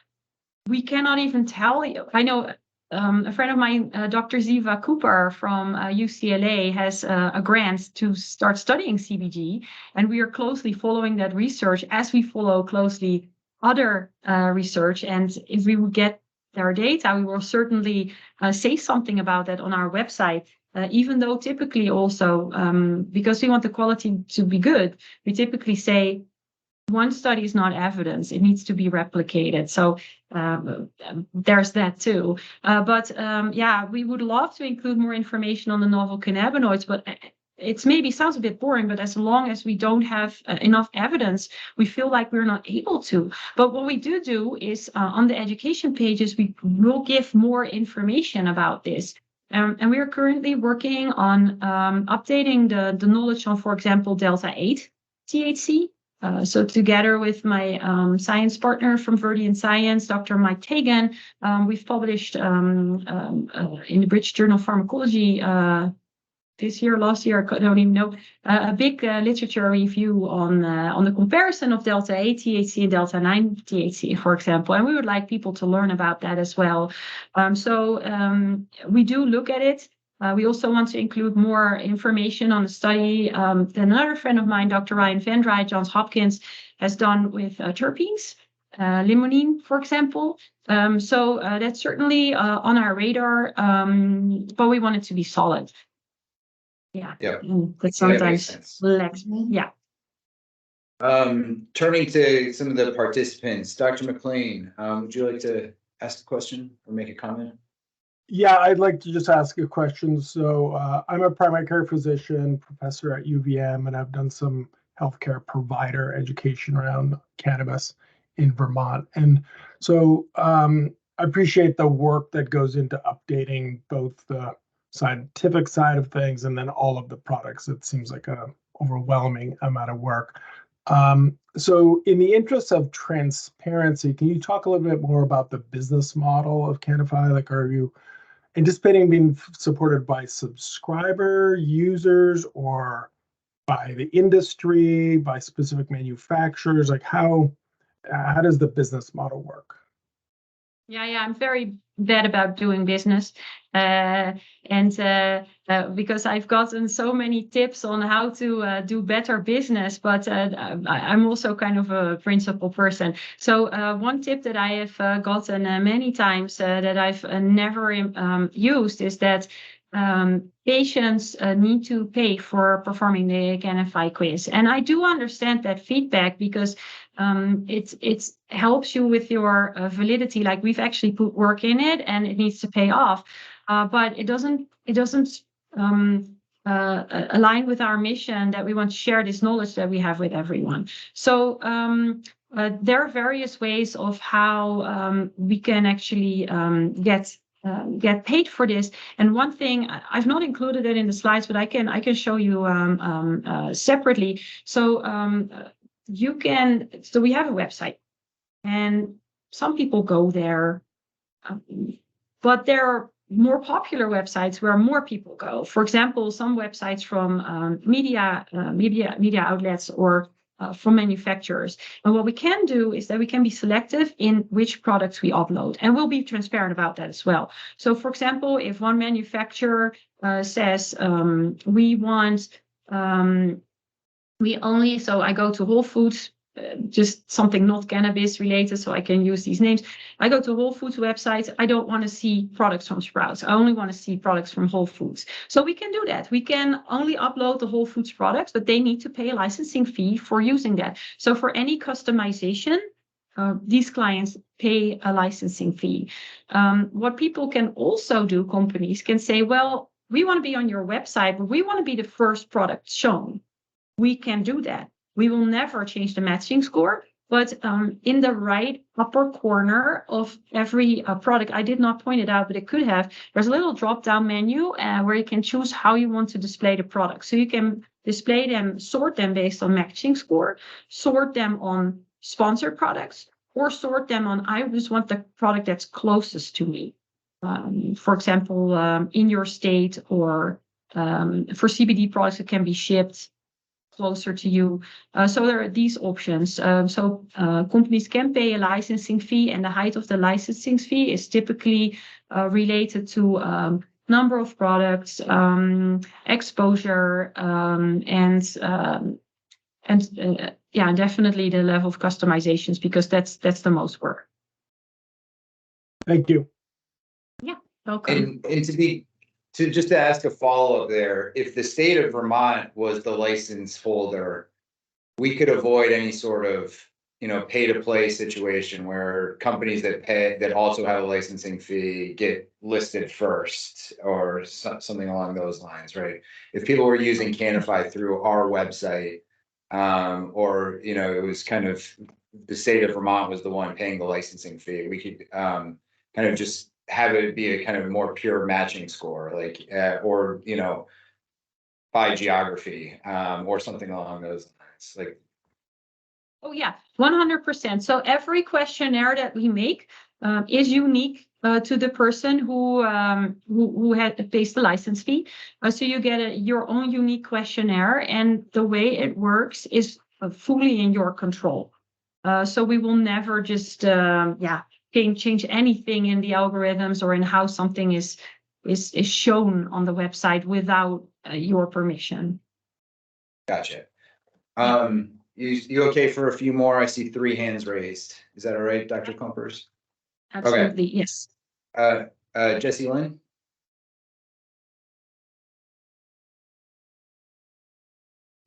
we cannot even tell you. I know a friend of mine, Dr. Ziva Cooper from UCLA, has a grant to start studying CBG, and we are closely following that research as we follow closely other research. And if we would get their data, we will certainly say something about that on our website. Even though typically also, because we want the quality to be good, we typically say one study is not evidence, it needs to be replicated. So there's that too. But we would love to include more information on the novel cannabinoids, but it's maybe sounds a bit boring, but as long as we don't have enough evidence, we feel like we're not able to. But what we do is on the education pages, we will give more information about this. And we are currently working on updating the knowledge on, for example, Delta-8 THC. So together with my science partner from Verdian Science, Dr. Mike Tagan, we've published in the British Journal of Pharmacology this year, last year, I don't even know, a big literature review on the comparison of delta 8 THC and delta 9 THC, for example. And we would like people to learn about that as well. We do look at it. We also want to include more information on the study that another friend of mine, Dr. Ryan Van Dry, Johns Hopkins, has done with terpenes, limonene, for example. That's certainly on our radar, but we want it to be solid. Yeah. But sometimes lacks. Yeah. Turning to some of the participants, Dr. McLean, would you like to ask a question or make a comment? Yeah, I'd like to just ask a question. So I'm a primary care physician, professor at UVM, and I've done some healthcare provider education around cannabis in Vermont. And so I appreciate the work that goes into updating both the scientific side of things and then all of the products. It seems like an overwhelming amount of work. So in the interest of transparency, can you talk a little bit more about the business model of Canify? Like, are you anticipating being supported by subscriber users or by the industry, by specific manufacturers? Like, how does the business model work? Yeah, I'm very bad about doing business, because I've gotten so many tips on how to do better business, but I'm also kind of a principle person. So one tip that I have gotten many times that I've never used is that patients need to pay for performing the Canify quiz. And I do understand that feedback because it helps you with your validity. Like, we've actually put work in it and it needs to pay off, but it doesn't align with our mission that we want to share this knowledge that we have with everyone. So there are various ways of how we can actually get paid for this. And one thing, I've not included it in the slides, but I can show you separately. So we have a website, and some people go there, but there are more popular websites where more people go. For example, some websites from media outlets or from manufacturers. And what we can do is that we can be selective in which products we upload, and we'll be transparent about that as well. So, for example, if one manufacturer says we want so I go to Whole Foods, just something not cannabis related, so I can use these names. I go to Whole Foods websites. I don't want to see products from Sprouts. I only want to see products from Whole Foods. So we can do that. We can only upload the Whole Foods products, but they need to pay a licensing fee for using that. So for any customization, these clients pay a licensing fee. What people can also do, companies can say, well, we want to be on your website, but we want to be the first product shown. We can do that. We will never change the matching score, but in the right upper corner of every product, I did not point it out, but it could have, there's a little drop-down menu where you can choose how you want to display the product. So you can display them, sort them based on matching score, sort them on sponsored products, or sort them on, I just want the product that's closest to me. For example, in your state, or for CBD products, it can be shipped closer to you. So there are these options. So companies can pay a licensing fee, and the height of the licensing fee is typically related to number of products, exposure, and definitely the level of customizations, because that's the most work. Thank you. Yeah, welcome. And to ask a follow-up there, if the state of Vermont was the license holder, we could avoid any sort of, pay-to-play situation where companies that also have a licensing fee get listed first, or something along those lines, right? If people were using Canify through our website, or it was kind of the state of Vermont was the one paying the licensing fee, we could kind of just have it be a kind of more pure matching score, like, or, by geography, or something along those lines. Like, oh yeah, 100%. So every questionnaire that we make is unique to the person who had pays the license fee. So you get your own unique questionnaire, and the way it works is fully in your control. So we will never just change anything in the algorithms or in how something is shown on the website without your permission. Gotcha. You okay for a few more? I see 3 hands raised. Is that all right, Dr. Klumpers? Absolutely, yes. Jessie Lynn?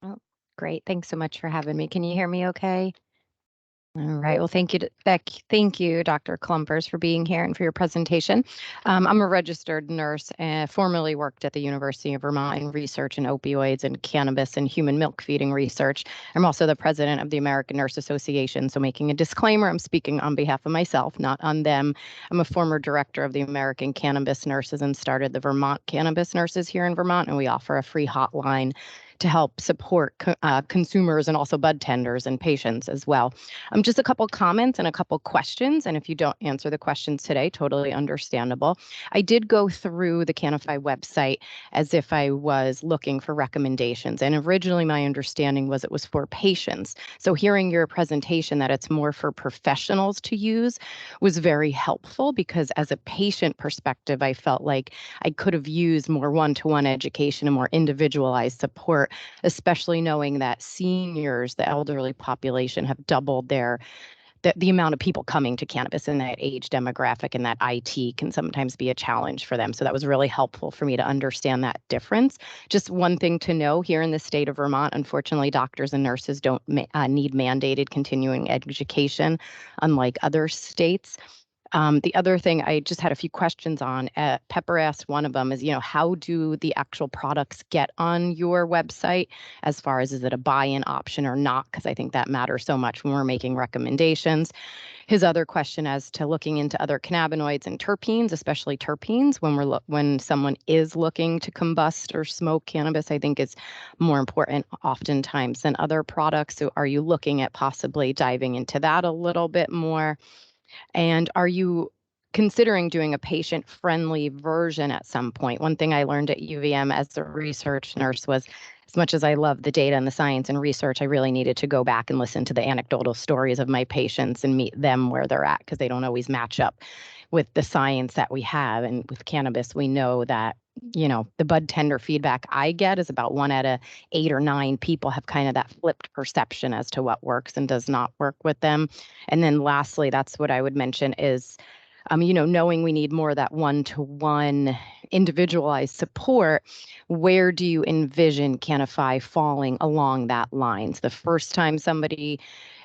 Oh, great. Thanks so much for having me. Can you hear me okay? All right. Well, thank you, thank you, Dr. Klumpers, for being here and for your presentation. I'm a registered nurse and formerly worked at the University of Vermont in research in opioids and cannabis and human milk feeding research. I'm also the president of the American Nurse Association. So making a disclaimer, I'm speaking on behalf of myself, not on them. I'm a former director of the American Cannabis Nurses and started the Vermont Cannabis Nurses here in Vermont, and we offer a free hotline to help support consumers and also bud tenders and patients as well. Just a couple comments and a couple questions, and if you don't answer the questions today, totally understandable. I did go through the Canify website as if I was looking for recommendations, and originally my understanding was it was for patients. So hearing your presentation that it's more for professionals to use was very helpful, because as a patient perspective, I felt like I could have used more one-to-one education and more individualized support, especially knowing that seniors, the elderly population, have doubled the amount of people coming to cannabis in that age demographic, and that IT can sometimes be a challenge for them. So that was really helpful for me to understand that difference. Just one thing to know, here in the state of Vermont, unfortunately, doctors and nurses don't need mandated continuing education, unlike other states. The other thing I just had a few questions on, Pepper asked one of them is, how do the actual products get on your website, as far as, is it a buy-in option or not? Because I think that matters so much when we're making recommendations. His other question as to looking into other cannabinoids and terpenes, especially terpenes, when someone is looking to combust or smoke cannabis, I think is more important oftentimes than other products. So are you looking at possibly diving into that a little bit more? And are you considering doing a patient-friendly version at some point? One thing I learned at UVM as a research nurse was, as much as I love the data and the science and research, I really needed to go back and listen to the anecdotal stories of my patients and meet them where they're at, because they don't always match up with the science that we have. And with cannabis, we know that, the bud tender feedback I get is about 1 out of 8 or 9 people have kind of that flipped perception as to what works and does not work with them. And then lastly, that's what I would mention is, knowing we need more of that one-to-one individualized support, where do you envision Canify falling along that lines? The first time somebody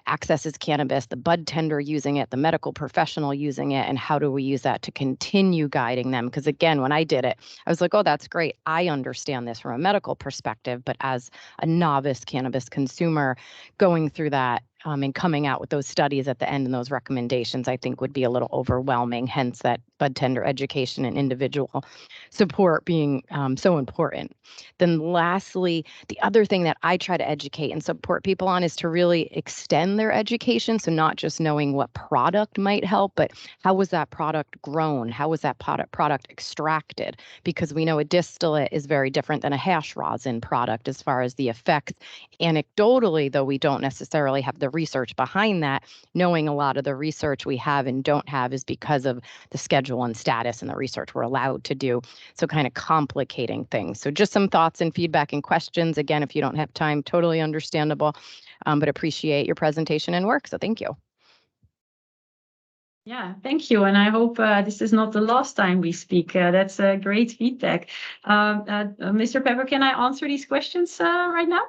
accesses cannabis, the bud tender using it, the medical professional using it, and how do we use that to continue guiding them? Because again, when I did it, I was like, oh, that's great. I understand this from a medical perspective, but as a novice cannabis consumer going through that, and coming out with those studies at the end and those recommendations, I think would be a little overwhelming, hence that bud tender education and individual support being so important. Then lastly, the other thing that I try to educate and support people on is to really extend their education. So not just knowing what product might help, but how was that product grown? How was that product extracted? Because we know a distillate is very different than a hash rosin product as far as the effects. Anecdotally, though we don't necessarily have the research behind that, knowing a lot of the research we have and don't have is because of the schedule and status and the research we're allowed to do. So kind of complicating things. So just some thoughts and feedback and questions. Again, if you don't have time, totally understandable, but appreciate your presentation and work. So thank you. Yeah, thank you. And I hope this is not the last time we speak. That's great feedback. Mr. Pepper, can I answer these questions right now?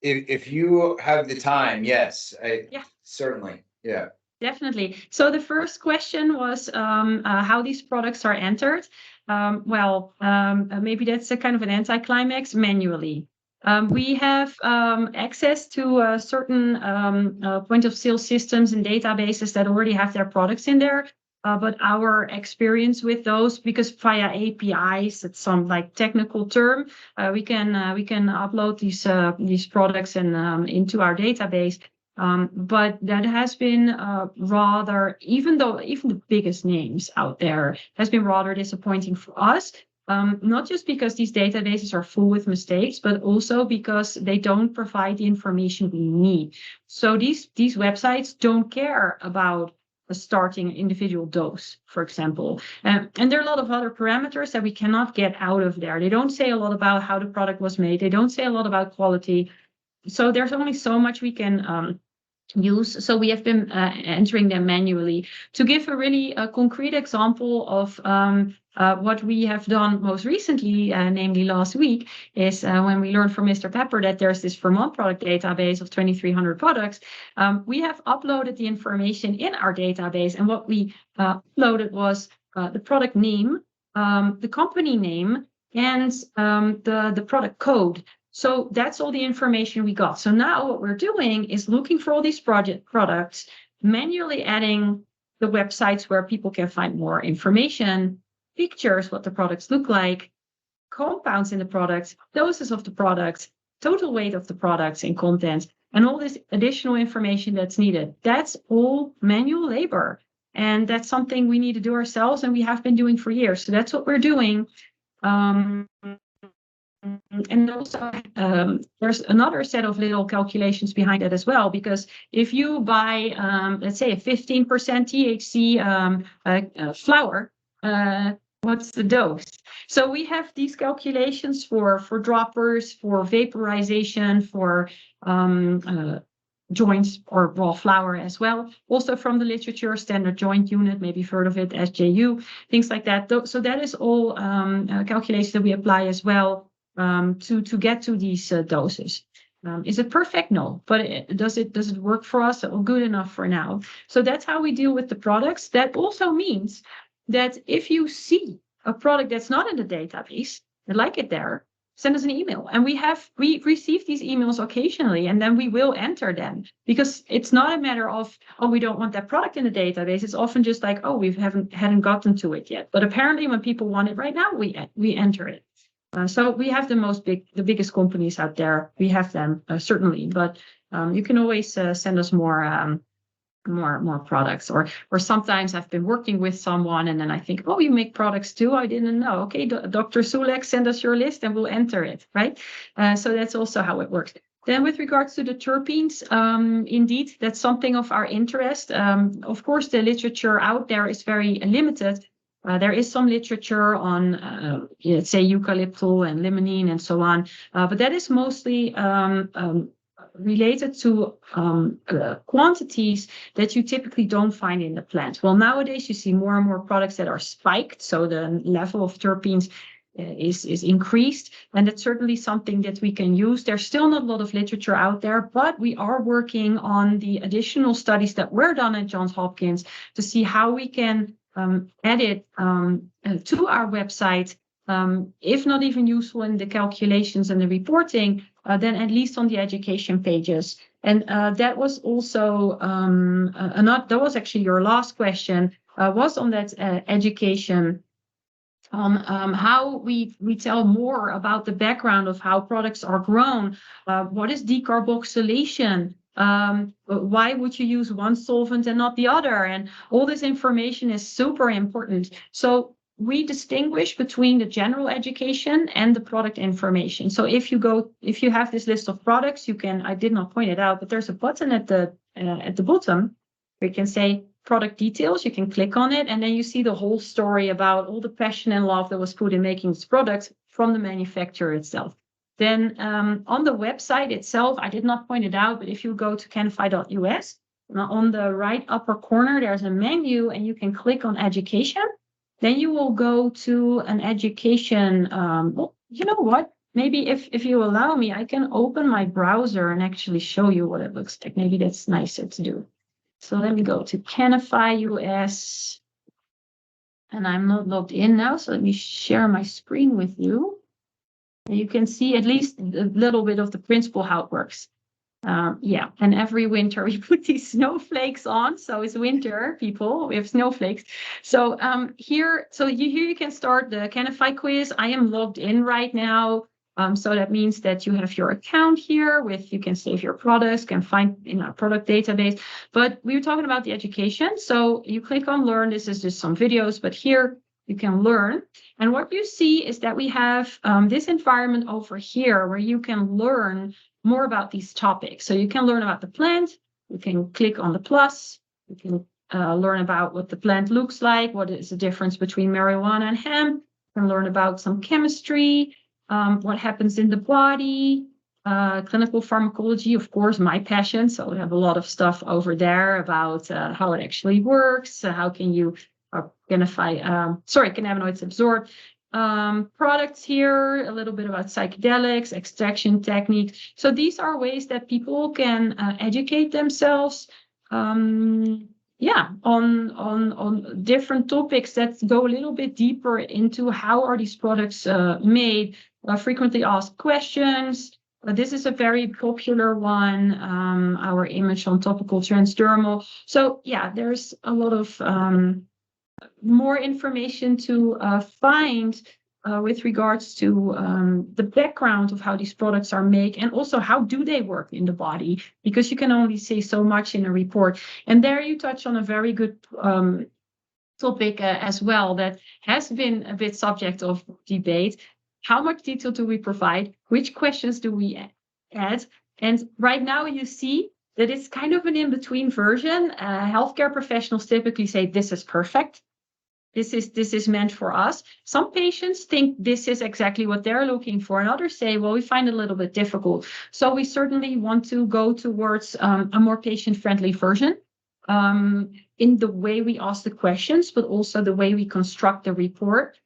If you have the time, yes, Yeah. Certainly, yeah. Definitely. So the first question was how these products are entered. Maybe that's a kind of an anticlimax. Manually. We have access to certain point of sale systems and databases that already have their products in there. But our experience with those, because via APIs, it's some like technical term, we can upload these products and into our database. But that has been rather, even the biggest names out there, has been rather disappointing for us. Not just because these databases are full with mistakes, but also because they don't provide the information we need. So these websites don't care about starting an individual dose, for example. And there are a lot of other parameters that we cannot get out of there. They don't say a lot about how the product was made. They don't say a lot about quality. So there's only so much we can use. So we have been entering them manually. To give a really concrete example of what we have done most recently, namely last week, is when we learned from Mr. Pepper that there's this Vermont product database of 2,300 products. We have uploaded the information in our database, and what we uploaded was the product name, the company name, and the product code. So that's all the information we got. So now what we're doing is looking for all these products, manually adding the websites where people can find more information, pictures, what the products look like, compounds in the products, doses of the products, total weight of the products and content, and all this additional information that's needed. That's all manual labor. And that's something we need to do ourselves, and we have been doing for years. So that's what we're doing. And also, there's another set of little calculations behind it as well, because if you buy, let's say, a 15% THC flower, what's the dose? So we have these calculations for droppers, for vaporization, for joints or raw flower as well. Also from the literature, standard joint unit, maybe you've heard of it, SJU, things like that. So that is all calculations that we apply as well to get to these doses. Is it perfect? No, but does it work for us? Well, good enough for now. So that's how we deal with the products. That also means that if you see a product that's not in the database and like it there, send us an email. And we receive these emails occasionally, and then we will enter them, because it's not a matter of, oh, we don't want that product in the database. It's often just like, oh, we hadn't gotten to it yet. But apparently when people want it right now, we enter it. So we have the biggest companies out there. We have them certainly, but you can always send us more products. Or sometimes I've been working with someone, and then I think, oh, you make products too? I didn't know. Okay, Dr. Sulek, send us your list, and we'll enter it, right? So that's also how it works. Then with regards to the terpenes, indeed, that's something of our interest. Of course, the literature out there is very limited. There is some literature on, let's say, eucalyptus and limonene and so on, but that is mostly related to quantities that you typically don't find in the plant. Well, nowadays you see more and more products that are spiked, so the level of terpenes is increased, and it's certainly something that we can use. There's still not a lot of literature out there, but we are working on the additional studies that were done at Johns Hopkins to see how we can add it to our website, if not even useful in the calculations and the reporting, then at least on the education pages. And that was also that was actually your last question, was on that education, how we tell more about the background of how products are grown. What is decarboxylation? Why would you use one solvent and not the other? And all this information is super important. So we distinguish between the general education and the product information. So if you have this list of products, you can, I did not point it out, but there's a button at the bottom where you can say product details. You can click on it, and then you see the whole story about all the passion and love that was put in making this product from the manufacturer itself. Then on the website itself, I did not point it out, but if you go to canify.us, on the right upper corner, there's a menu, and you can click on education. Then you will go to an education. Well, you know what? Maybe if you allow me, I can open my browser and actually show you what it looks like. Maybe that's nicer to do. So let me go to Canify US. And I'm not logged in now, so let me share my screen with you. And you can see at least a little bit of the principle, how it works. Yeah, and every winter we put these snowflakes on. So it's winter, people, we have snowflakes. So here you can start the Canify quiz. I am logged in right now. So that means that you have your account here with, you can save your products, can find in our product database. But we were talking about the education. So you click on learn. This is just some videos, but here you can learn. And what you see is that we have this environment over here where you can learn more about these topics. So you can learn about the plant. You can click on the plus. You can learn about what the plant looks like, what is the difference between marijuana and hemp. You can learn about some chemistry, what happens in the body, clinical pharmacology, of course, my passion. So we have a lot of stuff over there about how it actually works, how can you cannabinoids absorb. Products here, a little bit about psychedelics, extraction techniques. So these are ways that people can educate themselves on different topics that go a little bit deeper into how are these products made, frequently asked questions. This is a very popular one, our image on topical transdermal. So yeah, there's a lot of more information to find with regards to the background of how these products are made and also how do they work in the body, because you can only say so much in a report. And there you touch on a very good topic as well that has been a bit subject of debate. How much detail do we provide? Which questions do we add? And right now you see that it's kind of an in-between version. Healthcare professionals typically say this is perfect. This is meant for us. Some patients think this is exactly what they're looking for, and others say, well, we find it a little bit difficult. So we certainly want to go towards a more patient-friendly version in the way we ask the questions, but also the way we construct the report.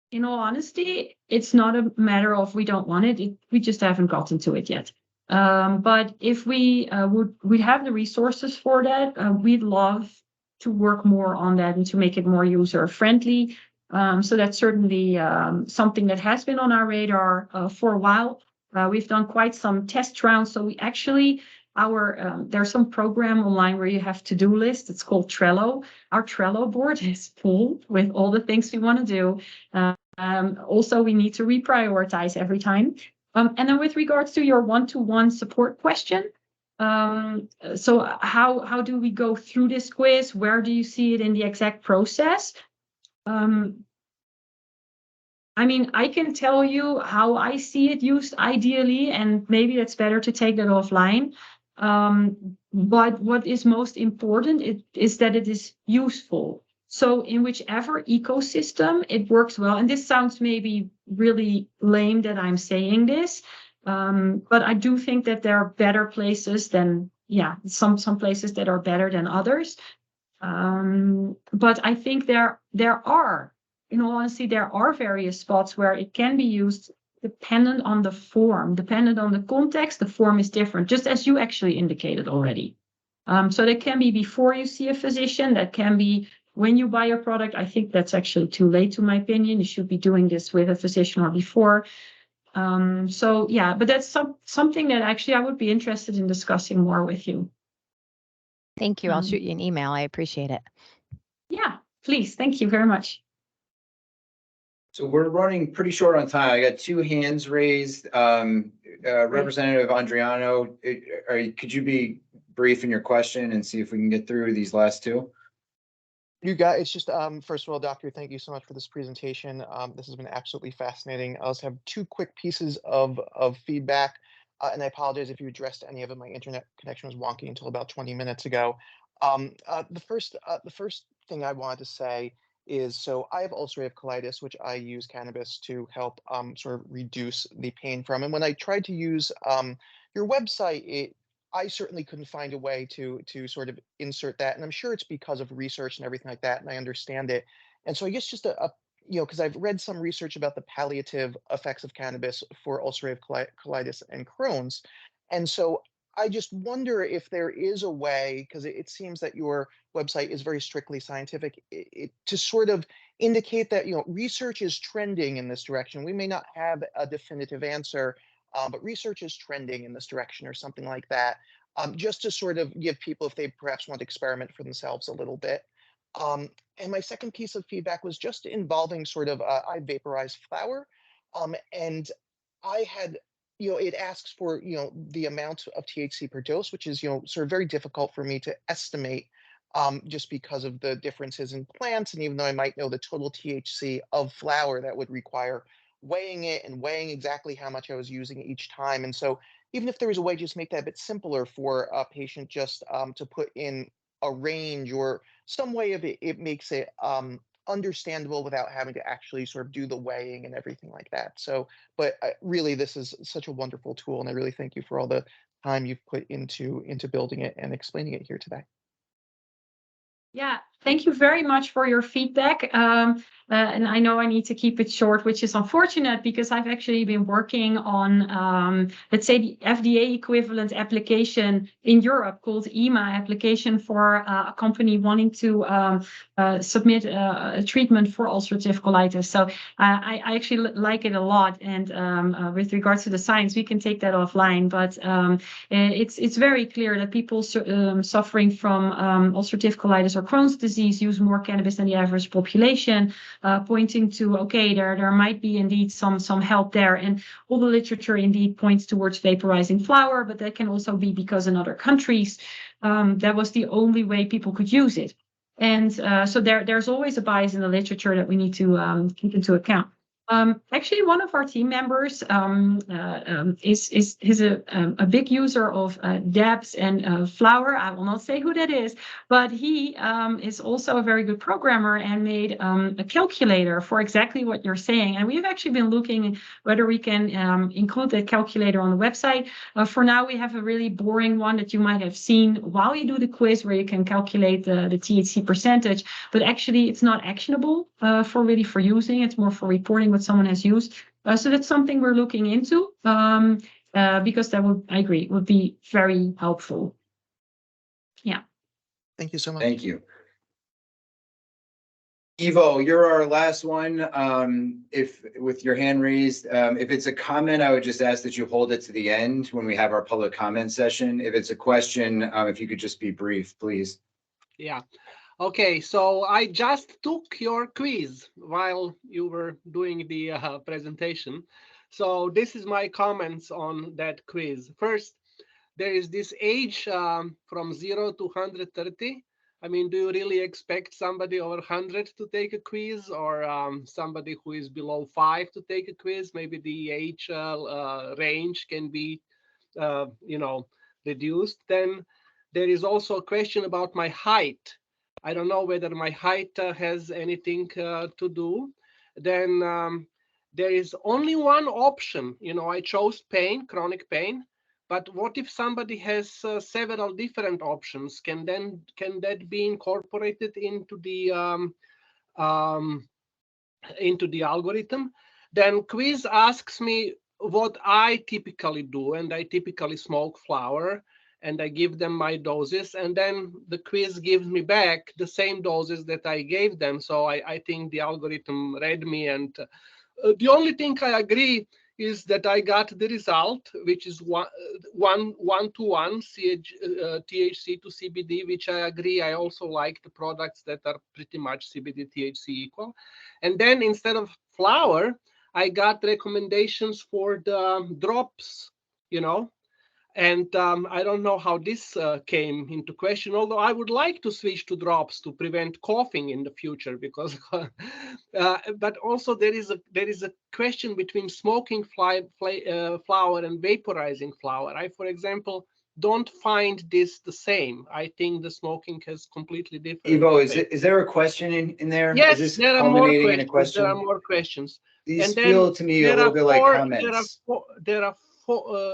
In all honesty, it's not a matter of we don't want it. We just haven't gotten to it yet. But if we would have the resources for that, we'd love to work more on that and to make it more user friendly. So that's certainly something that has been on our radar for a while. We've done quite some test rounds. So we actually, there's some program online where you have to-do list. It's called Trello. Our Trello board is full with all the things we want to do. Also, we need to reprioritize every time. And then with regards to your one-to-one support question, so how do we go through this quiz? Where do you see it in the exact process? I mean, I can tell you how I see it used ideally, and maybe it's better to take that offline. But what is most important is that it is useful. So in whichever ecosystem it works well, and this sounds maybe really lame that I'm saying this, but I do think that there are better places than, some places that are better than others. But I think there are, in all honesty, there are various spots where it can be used dependent on the form, dependent on the context. The form is different, just as you actually indicated already. So that can be before you see a physician, that can be when you buy a product. I think that's actually too late, to my opinion. You should be doing this with a physician or before. So yeah, but that's something that actually I would be interested in discussing more with you. Thank you. I'll shoot you an email. I appreciate it. Yeah, please. Thank you very much. So we're running pretty short on time. I got two hands raised. Representative Andriano, could you be brief in your question and see if we can get through these last two? You guys, it's just, first of all, Doctor, thank you so much for this presentation. This has been absolutely fascinating. I also have two quick pieces of feedback, and I apologize if you addressed any of it. My internet connection was wonky until about 20 minutes ago. The first thing I wanted to say is, so I have ulcerative colitis, which I use cannabis to help sort of reduce the pain from. And when I tried to use your website, I certainly couldn't find a way to sort of insert that. And I'm sure it's because of research and everything like that, and I understand it. And so I guess just because I've read some research about the palliative effects of cannabis for ulcerative colitis and Crohn's. And so I just wonder if there is a way, because it seems that your website is very strictly scientific, to sort of indicate that, research is trending in this direction. We may not have a definitive answer, but research is trending in this direction or something like that, just to sort of give people, if they perhaps want to experiment for themselves a little bit. And my second piece of feedback was just involving sort of, I vaporize flower. And I had, it asks for, the amount of THC per dose, which is, sort of very difficult for me to estimate, just because of the differences in plants. And even though I might know the total THC of flower, that would require weighing it and weighing exactly how much I was using each time. And so even if there was a way to just make that a bit simpler for a patient, just to put in a range or some way of it, it makes it understandable without having to actually sort of do the weighing and everything like that. So, but really, this is such a wonderful tool, and I really thank you for all the time you've put into building it and explaining it here today. Yeah, thank you very much for your feedback. And I know I need to keep it short, which is unfortunate because I've actually been working on, let's say, the FDA equivalent application in Europe called EMA application for a company wanting to submit a treatment for ulcerative colitis. So I actually like it a lot. And with regards to the science, we can take that offline. But it's very clear that people suffering from ulcerative colitis or Crohn's disease use more cannabis than the average population, pointing to, okay, there might be indeed some help there. And all the literature indeed points towards vaporizing flower, but that can also be because in other countries, that was the only way people could use it. And so there's always a bias in the literature that we need to keep into account. Actually, one of our team members is a big user of dabs and flour. I will not say who that is, but he is also a very good programmer and made a calculator for exactly what you're saying. And we've actually been looking whether we can include that calculator on the website. For now, we have a really boring one that you might have seen while you do the quiz where you can calculate the THC percentage, but actually it's not actionable for using. It's more for reporting what someone has used. So that's something we're looking into because that would, I agree, would be very helpful. Yeah. Thank you so much. Thank you. Ivo, you're our last one. If with your hand raised, if it's a comment, I would just ask that you hold it to the end when we have our public comment session. If it's a question, if you could just be brief, please. Yeah. Okay, so I just took your quiz while you were doing the presentation. So this is my comments on that quiz. First, there is this age from 0 to 130. I mean, do you really expect somebody over 100 to take a quiz, or somebody who is below 5 to take a quiz? Maybe the age range can be, reduced. Then there is also a question about my height. I don't know whether my height has anything to do. Then there is only one option. I chose pain, chronic pain. But what if somebody has several different options? Can that be incorporated into the algorithm? Then quiz asks me what I typically do, and I typically smoke flower, and I give them my doses, and then the quiz gives me back the same doses that I gave them. So I think the algorithm read me, and the only thing I agree is that I got the result, which is one to one THC to CBD, which I agree. I also like the products that are pretty much CBD THC equal. And then instead of flower, I got recommendations for the drops, And I don't know how this came into question, although I would like to switch to drops to prevent coughing in the future, because but also there is a question between smoking flower and vaporizing flower. I, for example, don't find this the same. I think the smoking has completely different. Ivo, is there a question in there? Yes, is this there are more questions. In a question? There are more questions. These feel to me a little bit like comments. There are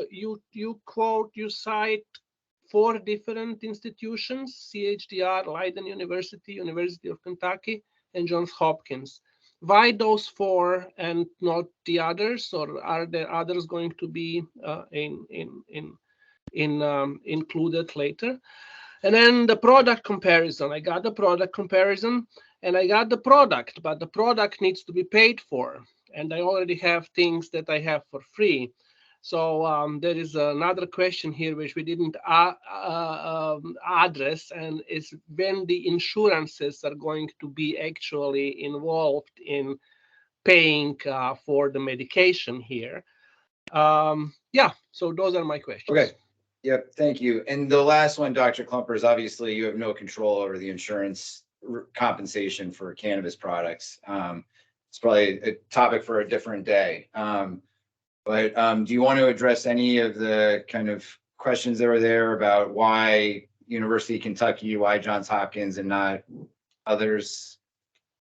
you cite 4 different institutions: CHDR, Leiden University, University of Kentucky, and Johns Hopkins. Why those 4 and not the others, or are there others going to be included later? And then the product comparison. I got the product comparison, and I got the product, but the product needs to be paid for, and I already have things that I have for free. So there is another question here which we didn't address, and is when the insurances are going to be actually involved in paying for the medication here. Yeah, so those are my questions. Okay. Yep. Thank you. And the last one, Dr. Klumper, is obviously you have no control over the insurance compensation for cannabis products. It's probably a topic for a different day. But do you want to address any of the kind of questions that were there about why University of Kentucky, why Johns Hopkins and not others?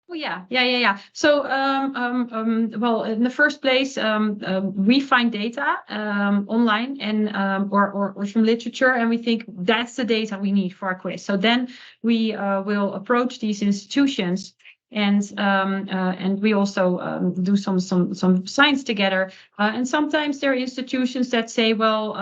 Oh, yeah. So, well, in the first place, we find data online and or from literature, and we think that's the data we need for our quiz. So then we will approach these institutions, and we also do some science together. And sometimes there are institutions that say, well,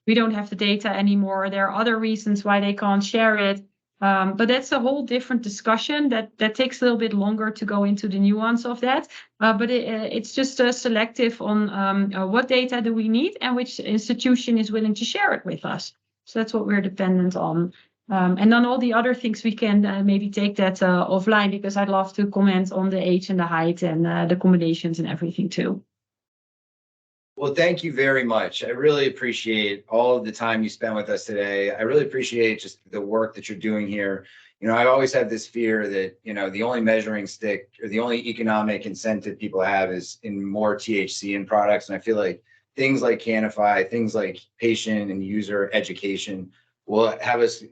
we don't have the data anymore. There are other reasons why they can't share it. But that's a whole different discussion that takes a little bit longer to go into the nuance of that. But it's just selective on what data do we need and which institution is willing to share it with us. So that's what we're dependent on. And then all the other things we can maybe take that offline, because I'd love to comment on the age and the height and the combinations and everything too. Well, thank you very much. I really appreciate all of the time you spent with us today. I really appreciate just the work that you're doing here. You know, I always have this fear that, you know, the only measuring stick or the only economic incentive people have is in more THC in products. And I feel like things like Canify, things like patient and user education will have us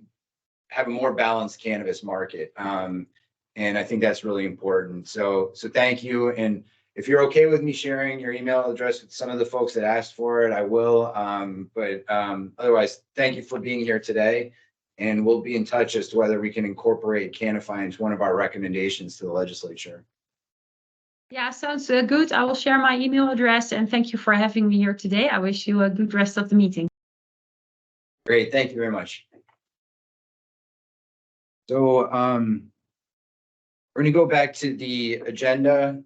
have a more balanced cannabis market. And I think that's really important. So thank you. And if you're okay with me sharing your email address with some of the folks that asked for it, I will. But otherwise, thank you for being here today. And we'll be in touch as to whether we can incorporate Canify into one of our recommendations to the legislature. Yeah, sounds good. I will share my email address, and thank you for having me here today. I wish you a good rest of the meeting. Great. Thank you very much. So we're going to go back to the agenda.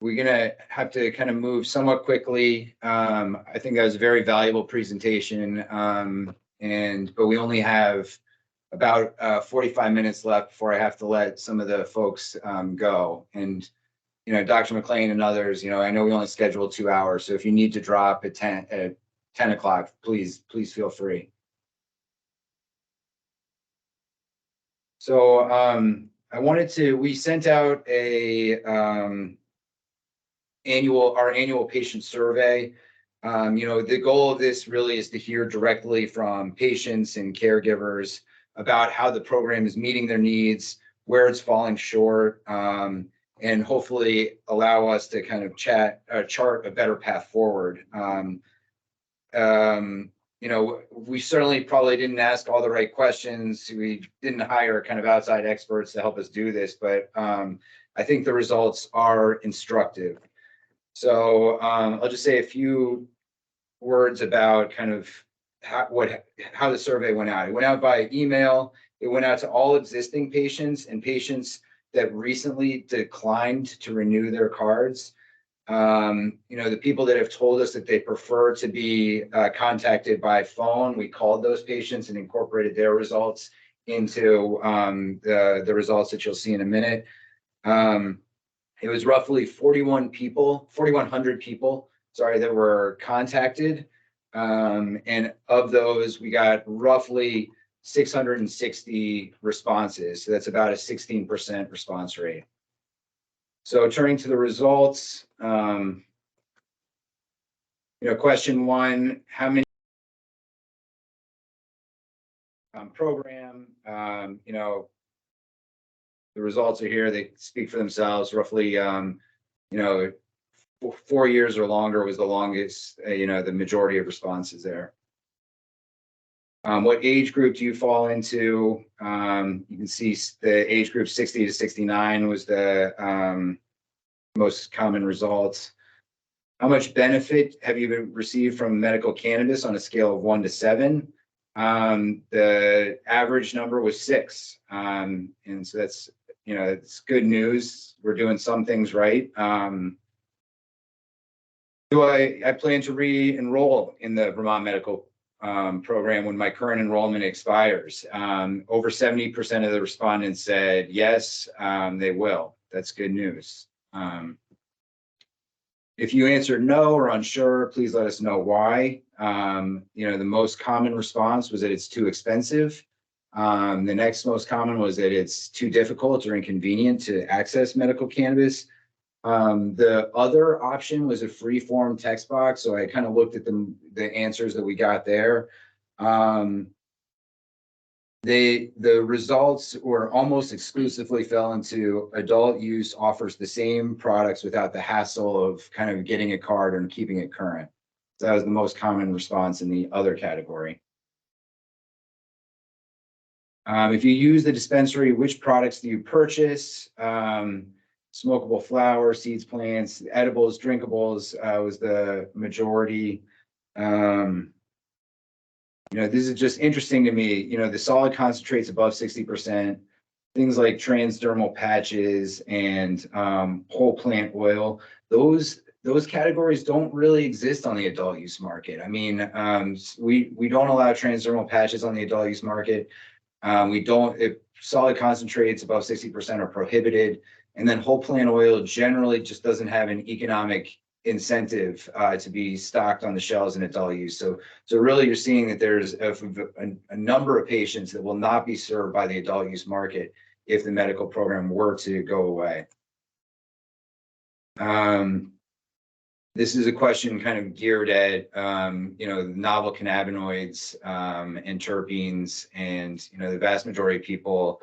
We're going to have to kind of move somewhat quickly. I think that was a very valuable presentation. But we only have about 45 minutes left before I have to let some of the folks go. And, you know, Dr. McLean and others, you know, I know we only scheduled 2 hours. So if you need to drop at 10 o'clock, please feel free. So we sent out our annual patient survey. You know, the goal of this really is to hear directly from patients and caregivers about how the program is meeting their needs, where it's falling short, and hopefully allow us to kind of chart a better path forward. You know, we certainly probably didn't ask all the right questions. We didn't hire kind of outside experts to help us do this, but I think the results are instructive. So I'll just say a few words about kind of how the survey went out. It went out by email. It went out to all existing patients and patients that recently declined to renew their cards. You know, the people that have told us that they prefer to be contacted by phone, we called those patients and incorporated their results into the results that you'll see in a minute. It was roughly 4,100 people, sorry, that were contacted. And of those, we got roughly 660 responses. So that's about a 16% response rate. So turning to the results, you know, question one, how many program, you know, the results are here. They speak for themselves. Roughly, you know, 4 years or longer was the longest, you know, the majority of responses there. What age group do you fall into? You can see the age group 60 to 69 was the most common results. How much benefit have you received from medical cannabis on a scale of 1 to 7? The average number was 6. And so that's, you know, it's good news. We're doing some things right. Do I plan to re-enroll in the Vermont Medical program when my current enrollment expires? Over 70% of the respondents said yes, they will. that's good news. If you answered no or unsure, please let us know why. The most common response was that it's too expensive. The next most common was that it's too difficult or inconvenient to access medical cannabis. The other option was a free form text box. So I kind of looked at the answers that we got there. The results were almost exclusively fell into adult use offers the same products without the hassle of kind of getting a card and keeping it current. So that was the most common response in the other category. If you use the dispensary, which products do you purchase? Smokable flower, seeds, plants, edibles, drinkables was the majority. This is just interesting to me. The solid concentrates above 60%, things like transdermal patches and whole plant oil, those categories don't really exist on the adult use market. I mean, we don't allow transdermal patches on the adult use market. If solid concentrates above 60% are prohibited. And then whole plant oil generally just doesn't have an economic incentive to be stocked on the shelves in adult use. So really you're seeing that there's a number of patients that will not be served by the adult use market if the medical program were to go away. This is a question kind of geared at novel cannabinoids and terpenes, and the vast majority of people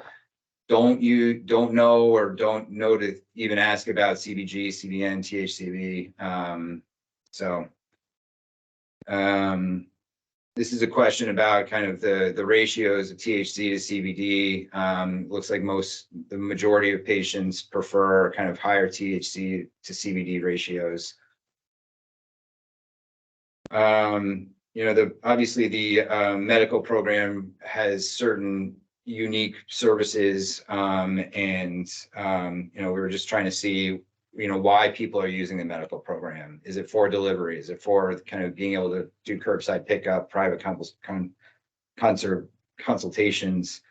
don't know or don't know to even ask about CBG, CBN, THCV. This is a question about kind of the ratios of THC to CBD. Looks like the majority of patients prefer kind of higher THC to CBD ratios. Obviously the medical program has certain unique services, and we were just trying to see why people are using the medical program. Is it for delivery? Is it for kind of being able to do curbside pickup, private consultations?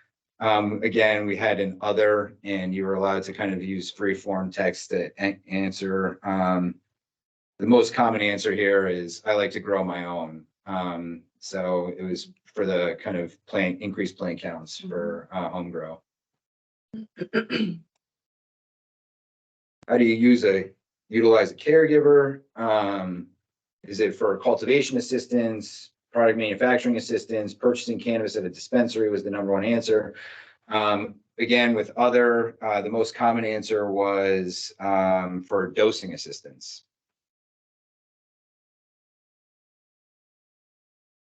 Again, we had an other, and you were allowed to kind of use free form text to answer. The most common answer here is I like to grow my own. So it was for the kind of increased plant counts for home grow. How do you utilize a caregiver? Is it for cultivation assistance, product manufacturing assistance, purchasing cannabis at a dispensary was the #1 answer. Again, with the most common answer was for dosing assistance.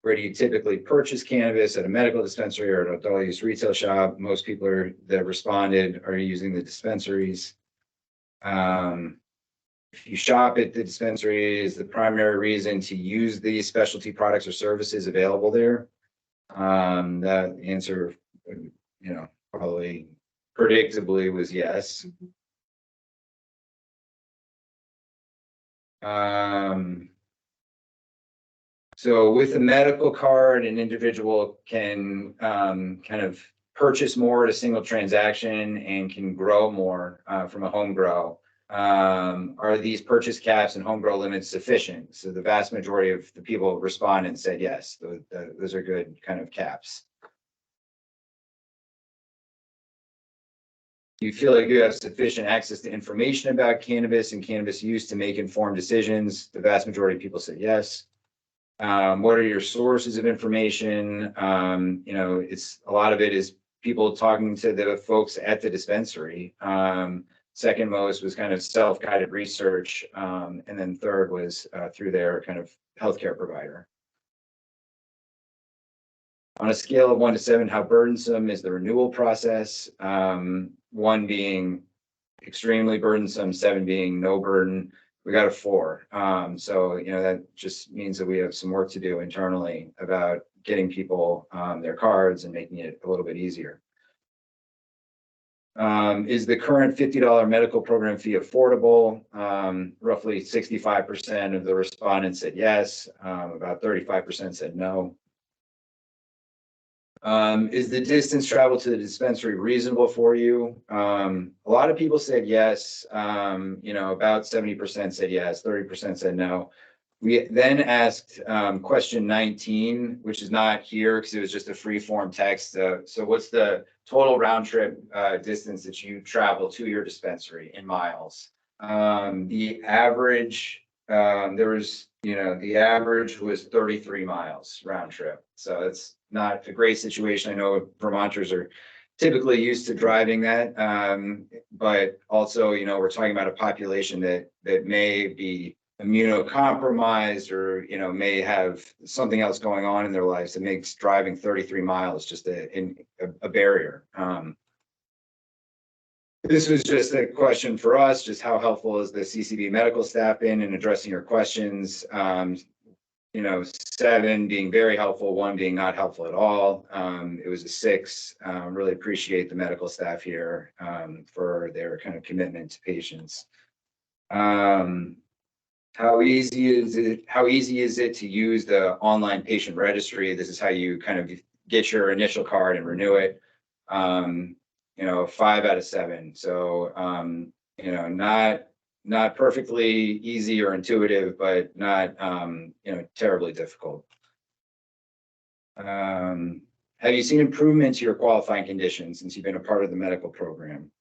Where do you typically purchase cannabis, at a medical dispensary or an adult use retail shop? Most people that responded are using the dispensaries. If you shop at the dispensary, is the primary reason to use these specialty products or services available there? That answer, probably predictably was yes. So with a medical card, an individual can kind of purchase more at a single transaction and can grow more from a home grow. Are these purchase caps and home grow limits sufficient? So the vast majority of the people responded and said yes, those are good kind of caps. Do you feel like you have sufficient access to information about cannabis and cannabis use to make informed decisions? The vast majority of people said yes. What are your sources of information? A lot of it is people talking to the folks at the dispensary. Second most was kind of self-guided research. And then third was through their kind of healthcare provider. On a scale of 1 to 7, how burdensome is the renewal process? 1 being extremely burdensome, 7 being no burden. We got a 4. So, that just means that we have some work to do internally about getting people their cards and making it a little bit easier. Is the current $50 medical program fee affordable? Roughly 65% of the respondents said yes. About 35% said no. Is the distance traveled to the dispensary reasonable for you? A lot of people said yes. About 70% said yes, 30% said no. We then asked question 19, which is not here because it was just a free form text. So what's the total round trip distance that you travel to your dispensary in miles? The average, the average was 33 miles round trip. So it's not a great situation. I know Vermonters are typically used to driving that. But also, we're talking about a population that may be immunocompromised or, may have something else going on in their lives that makes driving 33 miles just a barrier. This was just a question for us, just how helpful is the CCB medical staff in addressing your questions? 7 being very helpful, 1 being not helpful at all. It was a 6. Really appreciate the medical staff here for their kind of commitment to patients. How easy is it to use the online patient registry? This is how you kind of get your initial card and renew it. 5 out of 7. So, not perfectly easy or intuitive, but not, terribly difficult. Have you seen improvement to your qualifying conditions since you've been a part of the medical program?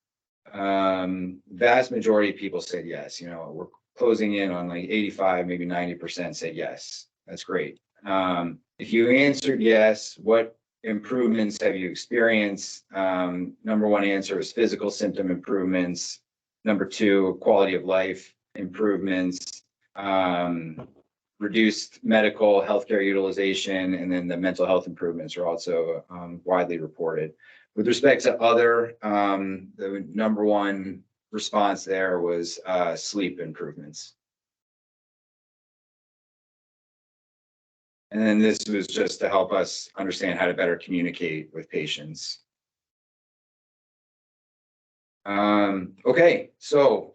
Vast majority of people said yes. We're closing in on like 85, maybe 90% said yes. That's great. If you answered yes, what improvements have you experienced? Number 1 answer is physical symptom improvements. Number 2, quality of life improvements, reduced medical healthcare utilization, and then the mental health improvements are also widely reported. With respect to other, the number 1 response there was sleep improvements. And then this was just to help us understand how to better communicate with patients. Okay, so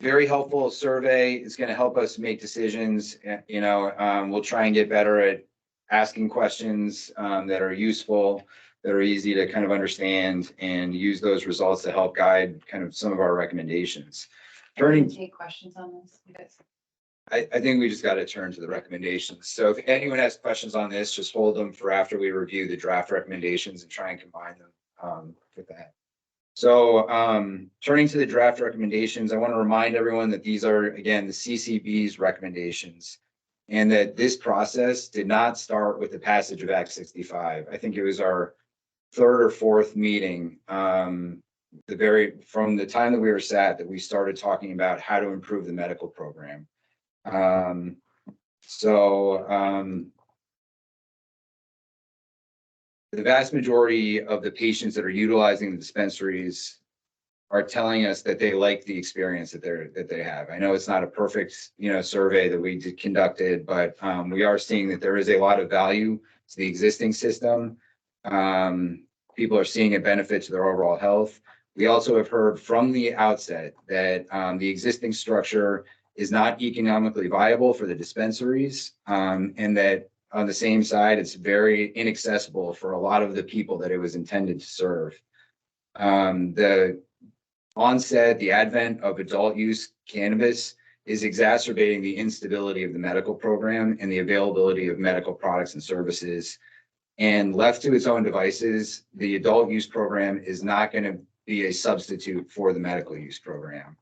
very helpful survey. It's going to help us make decisions. We'll try and get better at asking questions that are useful, that are easy to kind of understand, and use those results to help guide kind of some of our recommendations. Take questions on this because I think we just got to turn to the recommendations. So if anyone has questions on this, just hold them for after we review the draft recommendations and try and combine them with that. So turning to the draft recommendations, I want to remind everyone that these are, again, the CCB's recommendations, and that this process did not start with the passage of Act 65. I think it was our 3rd or 4th meeting, from the time that we were sat, that we started talking about how to improve the medical program. The vast majority of the patients that are utilizing the dispensaries are telling us that they like the experience that they have. I know it's not a perfect, survey that we conducted, but we are seeing that there is a lot of value to the existing system. People are seeing a benefit to their overall health. We also have heard from the outset that the existing structure is not economically viable for the dispensaries, and that on the same side, it's very inaccessible for a lot of the people that it was intended to serve. The advent of adult use cannabis is exacerbating the instability of the medical program and the availability of medical products and services. And left to its own devices, the adult use program is not going to be a substitute for the medical use program.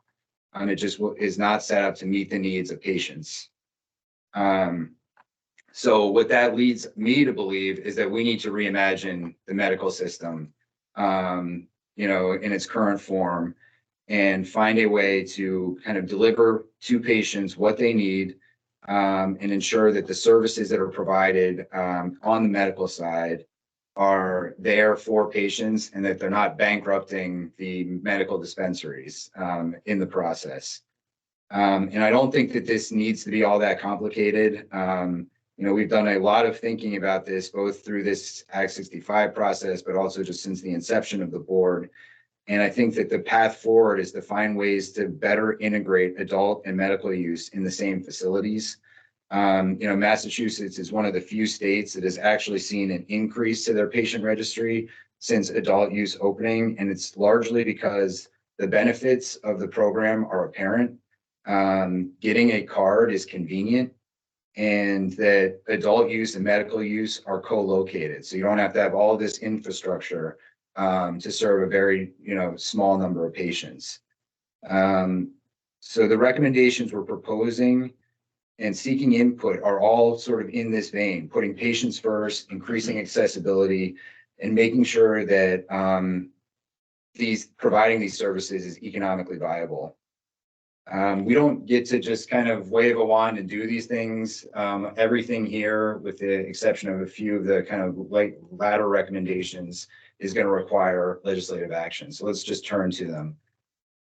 It just is not set up to meet the needs of patients. So what that leads me to believe is that we need to reimagine the medical system, in its current form, and find a way to kind of deliver to patients what they need, and ensure that the services that are provided on the medical side are there for patients, and that they're not bankrupting the medical dispensaries in the process. And I don't think that this needs to be all that complicated. We've done a lot of thinking about this, both through this Act 65 process, but also just since the inception of the board. And I think that the path forward is to find ways to better integrate adult and medical use in the same facilities. Massachusetts is one of the few states that has actually seen an increase to their patient registry since adult use opening, and it's largely because the benefits of the program are apparent. Getting a card is convenient, and that adult use and medical use are co-located. So you don't have to have all this infrastructure to serve a very, small number of patients. So the recommendations we're proposing and seeking input are all sort of in this vein, putting patients first, increasing accessibility, and making sure that providing these services is economically viable. We don't get to just kind of wave a wand and do these things. Everything here, with the exception of a few of the kind of latter recommendations, is going to require legislative action. So let's just turn to them.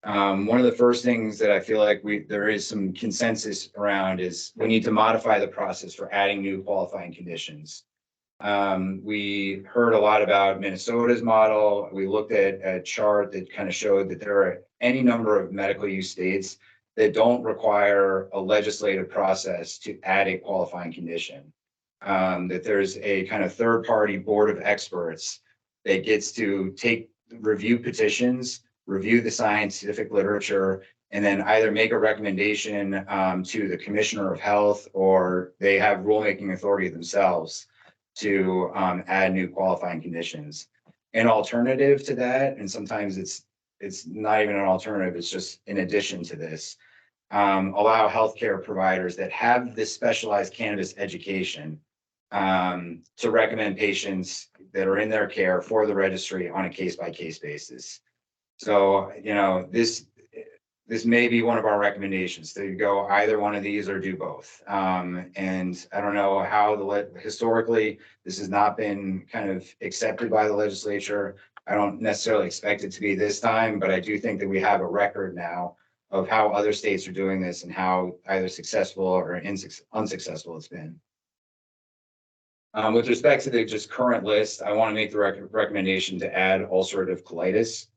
One of the first things that I feel like there is some consensus around is we need to modify the process for adding new qualifying conditions. We heard a lot about Minnesota's model. We looked at a chart that kind of showed that there are any number of medical use states that don't require a legislative process to add a qualifying condition. That there's a kind of third-party board of experts that gets to review petitions, review the scientific literature, and then either make a recommendation to the Commissioner of Health, or they have rulemaking authority themselves to add new qualifying conditions. An alternative to that, and sometimes it's not even an alternative, it's just in addition to this, allow healthcare providers that have this specialized cannabis education to recommend patients that are in their care for the registry on a case-by-case basis. So, this may be one of our recommendations, to go either one of these or do both. And I don't know how historically this has not been kind of accepted by the legislature. I don't necessarily expect it to be this time, but I do think that we have a record now of how other states are doing this and how either successful or unsuccessful it's been. With respect to the just current list, I want to make the recommendation to add ulcerative colitis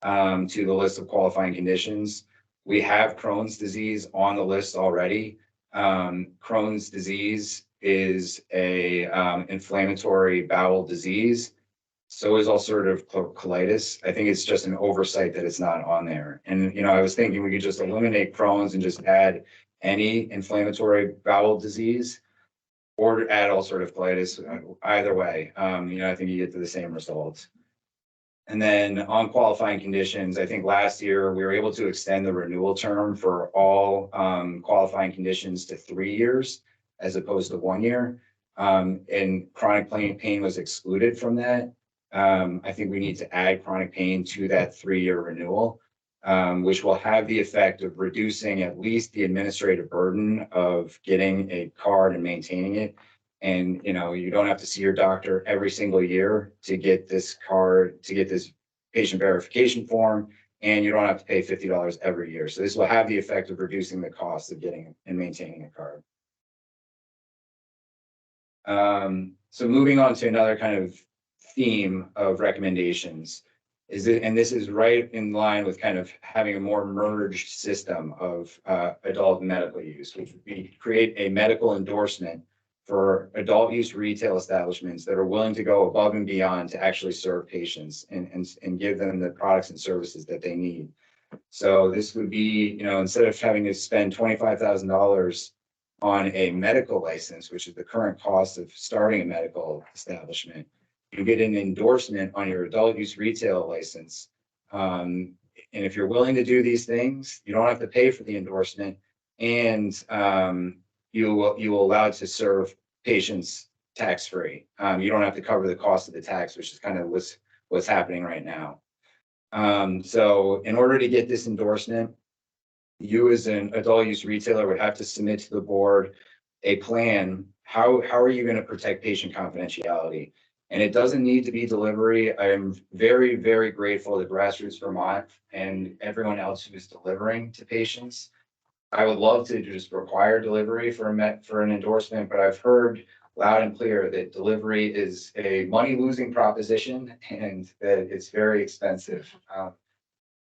to the list of qualifying conditions. We have Crohn's disease on the list already. Crohn's disease is a inflammatory bowel disease. So is ulcerative colitis. I think it's just an oversight that it's not on there. And, I was thinking we could just eliminate Crohn's and just add any inflammatory bowel disease, or add ulcerative colitis. Either way, I think you get to the same results. And then on qualifying conditions, I think last year we were able to extend the renewal term for all qualifying conditions to 3 years as opposed to 1 year. And chronic pain was excluded from that. I think we need to add chronic pain to that 3-year renewal, which will have the effect of reducing at least the administrative burden of getting a card and maintaining it. And, you don't have to see your doctor every single year to get this card, to get this patient verification form, and you don't have to pay $50 every year. So this will have the effect of reducing the cost of getting and maintaining a card. So moving on to another kind of theme of recommendations and this is right in line with kind of having a more merged system of adult medical use, which would be create a medical endorsement for adult use retail establishments that are willing to go above and beyond to actually serve patients and give them the products and services that they need. So this would be, instead of having to spend $25,000 on a medical license, which is the current cost of starting a medical establishment, you get an endorsement on your adult use retail license. And if you're willing to do these things, you don't have to pay for the endorsement, and you will allow it to serve patients tax-free. You don't have to cover the cost of the tax, which is kind of what's happening right now. So in order to get this endorsement, you as an adult use retailer would have to submit to the board a plan. How are you going to protect patient confidentiality? And it doesn't need to be delivery. I am very, very grateful to Grassroots Vermont and everyone else who is delivering to patients. I would love to just require delivery for an endorsement, but I've heard loud and clear that delivery is a money-losing proposition and that it's very expensive.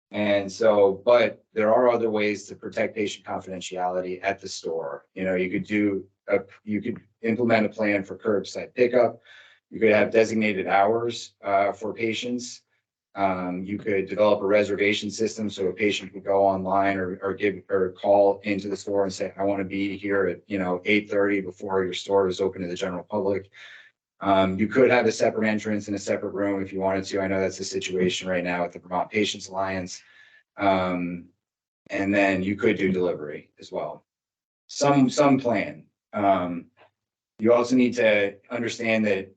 But there are other ways to protect patient confidentiality at the store. You could do you could implement a plan for curbside pickup. You could have designated hours for patients. You could develop a reservation system so a patient could go online or call into the store and say, I want to be here at 8:30 before your store is open to the general public. You could have a separate entrance in a separate room if you wanted to. I know that's the situation right now with the Vermont Patients Alliance. And then you could do delivery as well. Some plan. You also need to understand that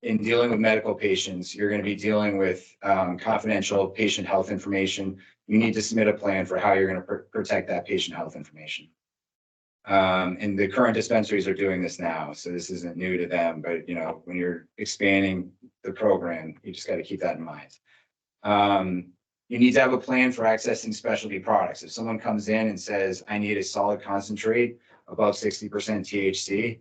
in dealing with medical patients, you're going to be dealing with confidential patient health information. You need to submit a plan for how you're going to protect that patient health information. And the current dispensaries are doing this now, so this isn't new to them. But when you're expanding the program, you just got to keep that in mind. You need to have a plan for accessing specialty products. If someone comes in and says, I need a solid concentrate above 60% THC,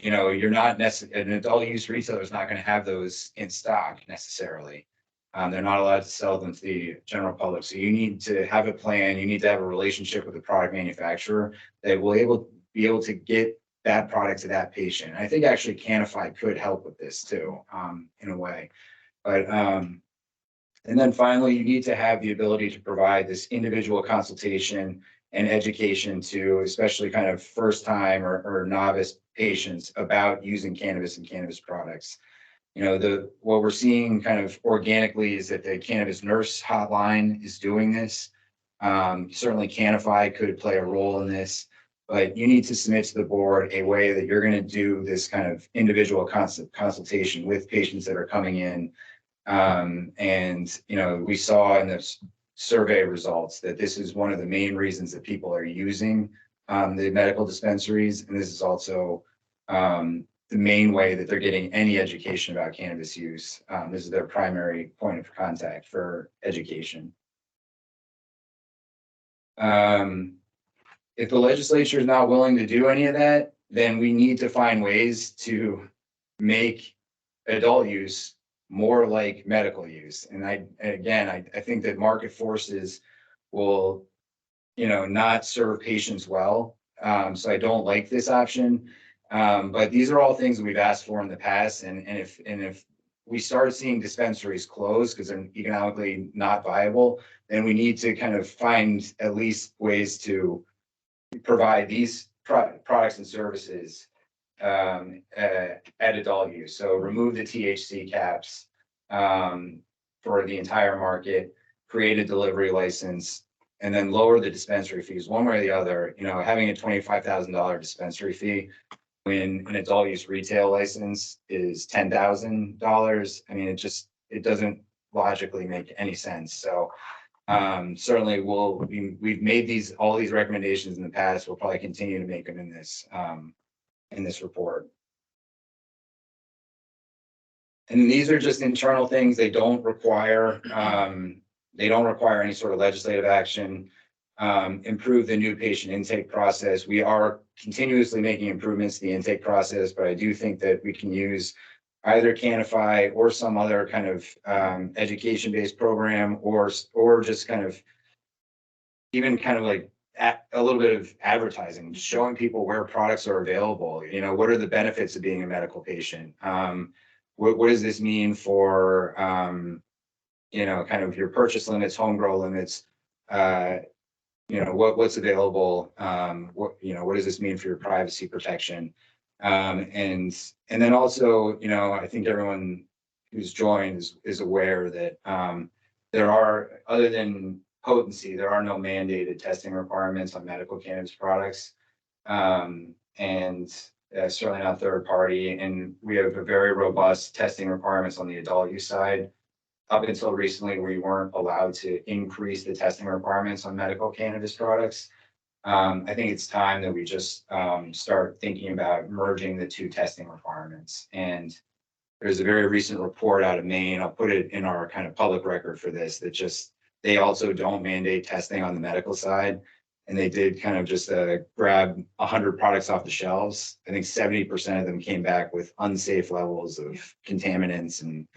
you're not necessarily, an adult use retailer is not going to have those in stock necessarily. They're not allowed to sell them to the general public. So you need to have a plan. You need to have a relationship with the product manufacturer that will be able to get that product to that patient. And I think actually Canify could help with this too, in a way. But and then finally, you need to have the ability to provide this individual consultation and education to especially kind of first time or novice patients about using cannabis and cannabis products. What we're seeing kind of organically is that the cannabis nurse hotline is doing this. Certainly Canify could play a role in this, but you need to submit to the board a way that you're going to do this kind of individual consultation with patients that are coming in. We saw in the survey results that this is one of the main reasons that people are using the medical dispensaries. And this is also the main way that they're getting any education about cannabis use. This is their primary point of contact for education. If the legislature is not willing to do any of that, then we need to find ways to make adult use more like medical use. And I think that market forces will, not serve patients well. So I don't like this option. But these are all things that we've asked for in the past. And if we start seeing dispensaries close because they're economically not viable, then we need to kind of find at least ways to provide these products and services at adult use. So remove the THC caps for the entire market, create a delivery license, and then lower the dispensary fees one way or the other. Having a $25,000 dispensary fee when an adult use retail license is $10,000. I mean, it doesn't logically make any sense. So certainly we've made all these recommendations in the past. We'll probably continue to make them in this report. And these are just internal things. They don't require any sort of legislative action. Improve the new patient intake process. We are continuously making improvements to the intake process, but I do think that we can use either Canify or some other kind of education-based program, or just kind of even kind of like a little bit of advertising, just showing people where products are available. What are the benefits of being a medical patient? What does this mean for kind of your purchase limits, home grow limits? What's available? What does this mean for your privacy protection? And then also, I think everyone who's joined is aware that there are, other than potency, there are no mandated testing requirements on medical cannabis products, and certainly not third party. And we have a very robust testing requirements on the adult use side. Up until recently, we weren't allowed to increase the testing requirements on medical cannabis products. I think it's time that we just start thinking about merging the two testing requirements. And there's a very recent report out of Maine. I'll put it in our kind of public record for this, that just they also don't mandate testing on the medical side. And they did kind of just grab 100 products off the shelves. I think 70% of them came back with unsafe levels of contaminants and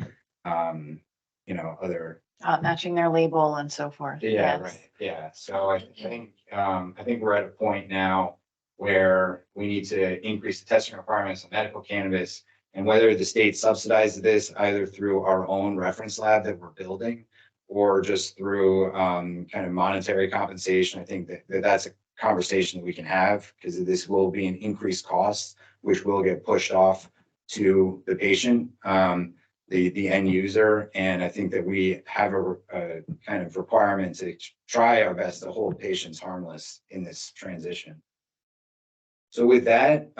other matching their label and so forth. Yeah, Yes. right. Yeah. So I think we're at a point now where we need to increase the testing requirements on medical cannabis, and whether the state subsidizes this either through our own reference lab that we're building or just through kind of monetary compensation. I think that's a conversation that we can have, because this will be an increased cost, which will get pushed off to the patient, the end user. And I think that we have a kind of requirement to try our best to hold patients harmless in this transition. So with that,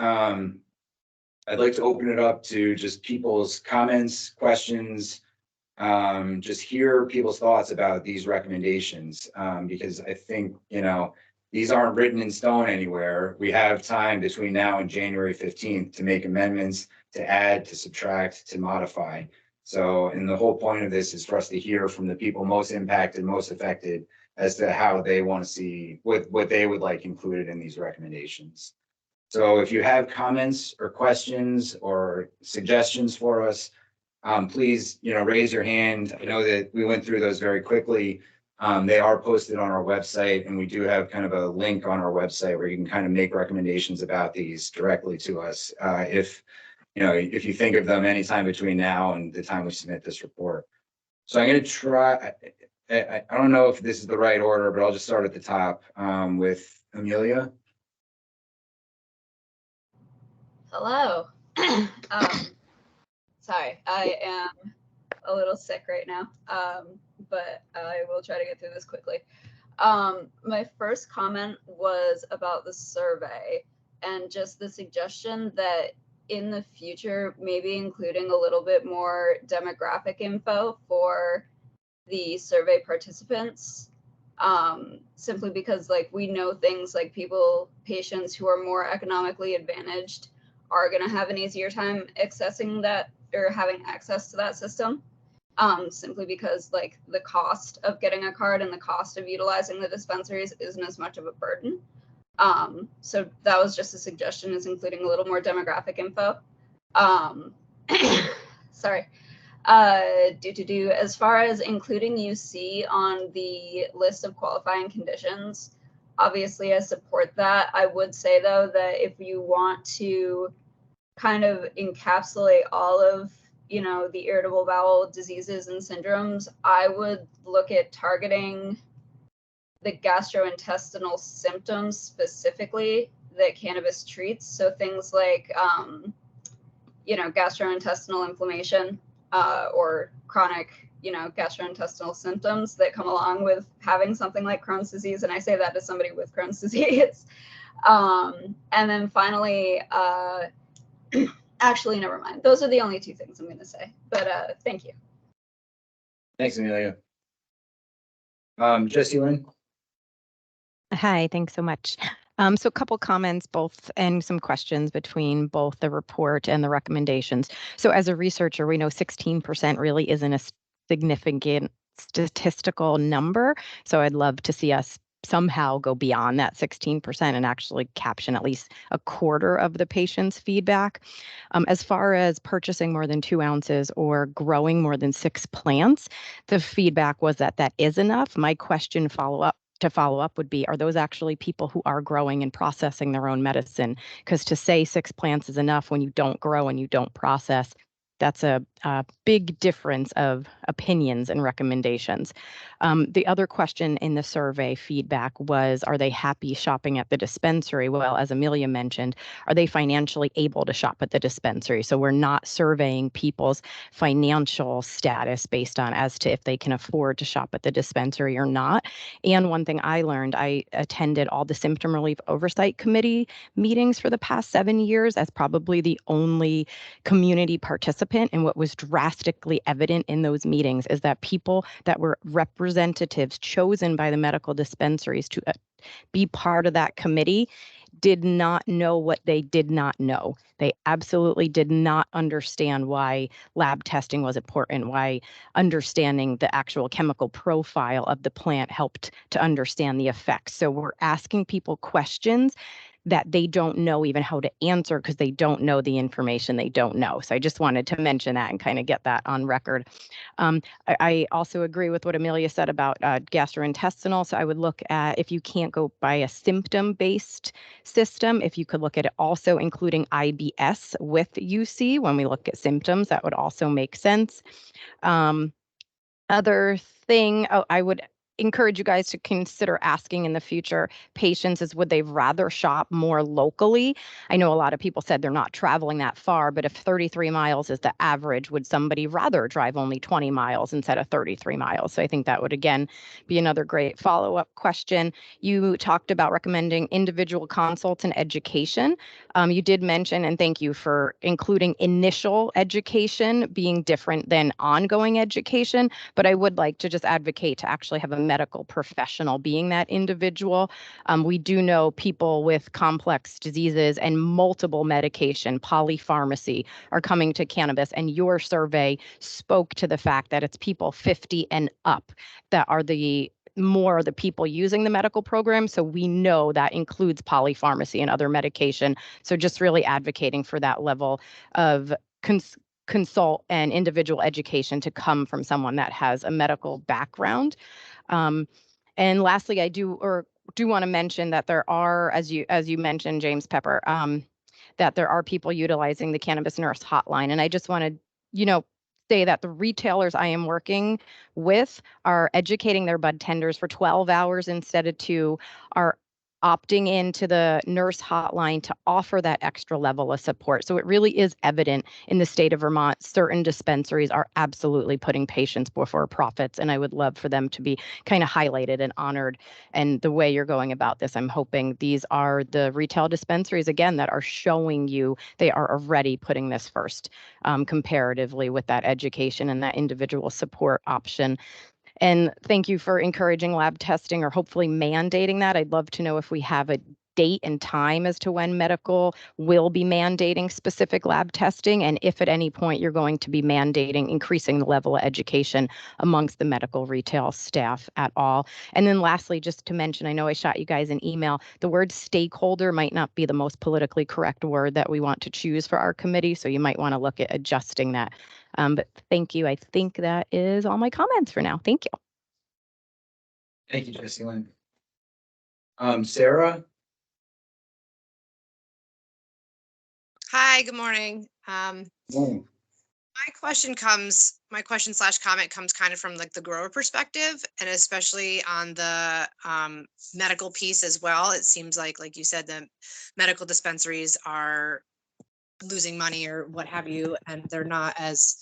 I'd like to open it up to just people's comments, questions, just hear people's thoughts about these recommendations, because I think, these aren't written in stone anywhere. We have time between now and January 15th to make amendments, to add, to subtract, to modify. So, and the whole point of this is for us to hear from the people most impacted, most affected, as to how they want to see what they would like included in these recommendations. So if you have comments or questions or suggestions for us, please, raise your hand. I know that we went through those very quickly. They are posted on our website, and we do have kind of a link on our website where you can kind of make recommendations about these directly to us. If you think of them anytime between now and the time we submit this report. So I'm going to try, I don't know if this is the right order, but I'll just start at the top with Amelia. Hello. Sorry, I am a little sick right now, but I will try to get through this quickly. My first comment was about the survey and just the suggestion that in the future, maybe including a little bit more demographic info for the survey participants, simply because we know things like patients who are more economically advantaged are going to have an easier time accessing that or having access to that system, simply because the cost of getting a card and the cost of utilizing the dispensaries isn't as much of a burden. So that was just a suggestion, is including a little more demographic info. Sorry. As far as including UC on the list of qualifying conditions, obviously I support that. I would say though that if you want to kind of encapsulate all of the irritable bowel diseases and syndromes, I would look at targeting the gastrointestinal symptoms specifically that cannabis treats. So things like gastrointestinal inflammation, or chronic gastrointestinal symptoms that come along with having something like Crohn's disease. And I say that as somebody with Crohn's disease. And then finally, actually, never mind. Those are the only two things I'm going to say. But thank you. Thanks, Amelia. Jessie Lynn. Hi, thanks so much. So a couple comments and some questions between both the report and the recommendations. So as a researcher, we know 16% really isn't a significant statistical number. So I'd love to see us somehow go beyond that 16% and actually caption at least a quarter of the patient's feedback. As far as purchasing more than 2 ounces or growing more than 6 plants, the feedback was that is enough. My question follow up would be, are those actually people who are growing and processing their own medicine? Because to say 6 plants is enough when you don't grow and you don't process, that's a big difference of opinions and recommendations. The other question in the survey feedback was, are they happy shopping at the dispensary? Well, as Amelia mentioned, are they financially able to shop at the dispensary? So we're not surveying people's financial status based on as to if they can afford to shop at the dispensary or not. And one thing I learned, I attended all the Symptom Relief Oversight Committee meetings for the past 7 years as probably the only community participant. And what was drastically evident in those meetings is that people that were representatives chosen by the medical dispensaries to be part of that committee did not know what they did not know. They absolutely did not understand why lab testing was important, why understanding the actual chemical profile of the plant helped to understand the effects. So we're asking people questions that they don't know even how to answer because they don't know the information they don't know. So I just wanted to mention that and kind of get that on record. I also agree with what Amelia said about gastrointestinal. So I would look at, if you can't go by a symptom-based system, if you could look at it also including IBS with UC. When we look at symptoms, that would also make sense. Other thing, I would encourage you guys to consider asking in the future patients is, would they rather shop more locally? I know a lot of people said they're not traveling that far, but if 33 miles is the average, would somebody rather drive only 20 miles instead of 33 miles? So I think that would, again, be another great follow-up question. You talked about recommending individual consults and education. You did mention, and thank you for including initial education being different than ongoing education, but I would like to just advocate to actually have a medical professional being that individual. We do know people with complex diseases and multiple medication, polypharmacy, are coming to cannabis, and your survey spoke to the fact that it's people 50 and up that are the people using the medical program. So we know that includes polypharmacy and other medication. So just really advocating for that level of consult and individual education to come from someone that has a medical background. And lastly, I do want to mention that there are, as you mentioned, James Pepper, that there are people utilizing the Cannabis Nurse Hotline. And I just want to, say that the retailers I am working with are educating their bud tenders for 12 hours instead of 2, are opting into the nurse hotline to offer that extra level of support. So it really is evident in the state of Vermont, certain dispensaries are absolutely putting patients before profits. And I would love for them to be kind of highlighted and honored. And the way you're going about this, I'm hoping these are the retail dispensaries, again, that are showing you they are already putting this first, comparatively with that education and that individual support option. And thank you for encouraging lab testing or hopefully mandating that. I'd love to know if we have a date and time as to when medical will be mandating specific lab testing, and if at any point you're going to be mandating increasing the level of education amongst the medical retail staff at all. And then lastly, just to mention, I know I shot you guys an email, the word stakeholder might not be the most politically correct word that we want to choose for our committee, so you might want to look at adjusting that. But thank you. I think that is all my comments for now. Thank you. Thank you, Jessie Lynn. Sarah? Hi, good morning. Morning. My question slash comment comes kind of from like the grower perspective, and especially on the medical piece as well. It seems like you said, the medical dispensaries are losing money or what have you, and they're not as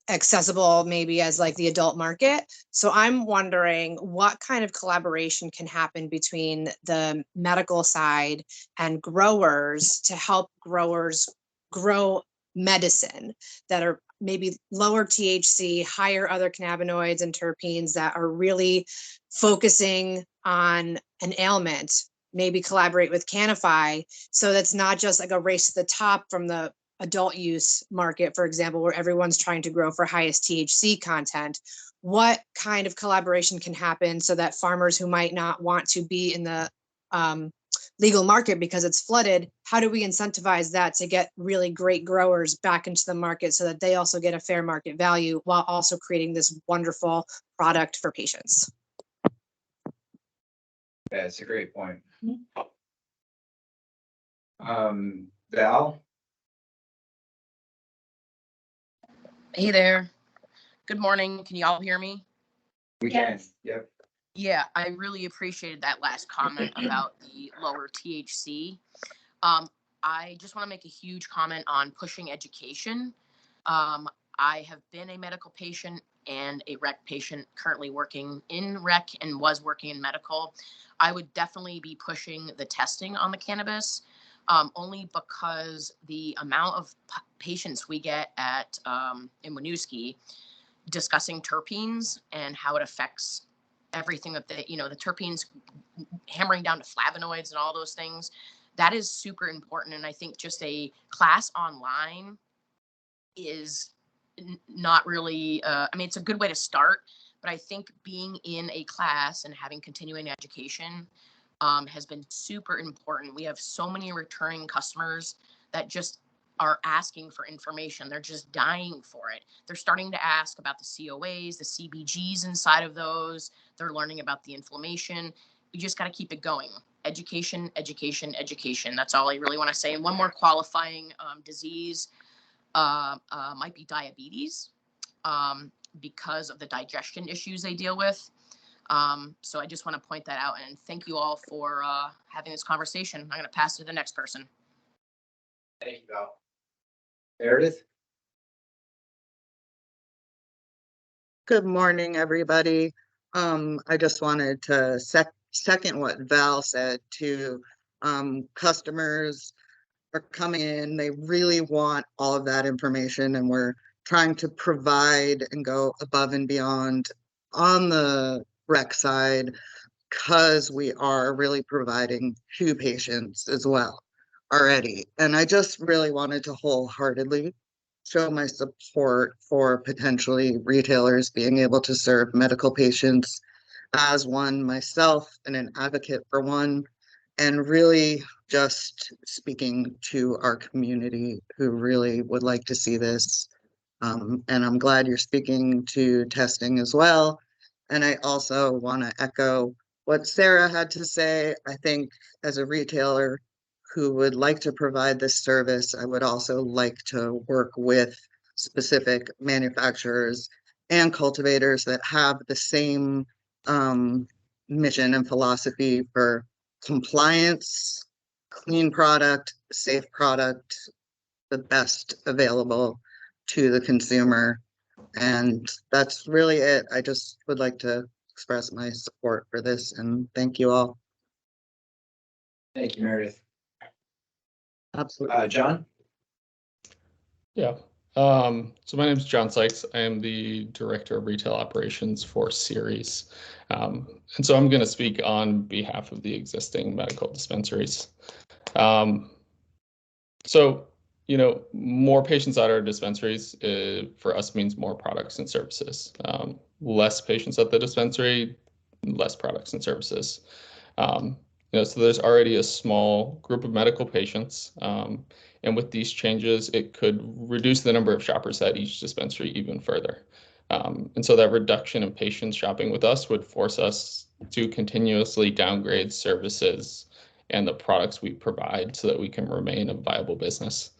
accessible maybe as like the adult market. So I'm wondering what kind of collaboration can happen between the medical side and growers to help growers grow medicine that are maybe lower THC, higher other cannabinoids and terpenes that are really focusing on an ailment, maybe collaborate with Canify. So that's not just like a race to the top from the adult use market, for example, where everyone's trying to grow for highest THC content. What kind of collaboration can happen so that farmers who might not want to be in the legal market because it's flooded, how do we incentivize that to get really great growers back into the market so that they also get a fair market value while also creating this wonderful product for patients? Yeah, it's a great point. Val? Hey there. Good morning. Can you all hear me? We can. Yep. Yeah, I really appreciated that last comment about the lower THC. I just want to make a huge comment on pushing education. I have been a medical patient and a rec patient, currently working in rec and was working in medical. I would definitely be pushing the testing on the cannabis, only because the amount of patients we get at in Winooski discussing terpenes and how it affects everything that the terpenes, hammering down to flavonoids and all those things, that is super important. And I think just a class online is not really, I mean, it's a good way to start, but I think being in a class and having continuing education has been super important. We have so many returning customers that just are asking for information. They're just dying for it. They're starting to ask about the COAs, the CBGs inside of those. They're learning about the inflammation. You just got to keep it going. Education, education, education. That's all I really want to say. And one more qualifying disease might be diabetes because of the digestion issues they deal with. So I just want to point that out, and thank you all for having this conversation. I'm going to pass it to the next person. Thank you, Val. Meredith? Good morning, everybody. I just wanted to second what Val said to customers are coming in. They really want all of that information, and we're trying to provide and go above and beyond on the rec side because we are really providing to patients as well already. And I just really wanted to wholeheartedly show my support for potentially retailers being able to serve medical patients as one myself and an advocate for one, and really just speaking to our community who really would like to see this. And I'm glad you're speaking to testing as well. And I also want to echo what Sarah had to say. I think as a retailer who would like to provide this service, I would also like to work with specific manufacturers and cultivators that have the same mission and philosophy for compliance, clean product, safe product, the best available to the consumer. And that's really it. I just would like to express my support for this, and thank you all. Thank you, Meredith. Absolutely. John? Yeah. So my name is John Sykes. I am the Director of Retail Operations for Ceres. And so I'm going to speak on behalf of the existing medical dispensaries. So, you know, more patients at our dispensaries for us means more products and services. Less patients at the dispensary, less products and services. You know, so there's already a small group of medical patients. And with these changes, it could reduce the number of shoppers at each dispensary even further. And so that reduction in patients shopping with us would force us to continuously downgrade services and the products we provide so that we can remain a viable business.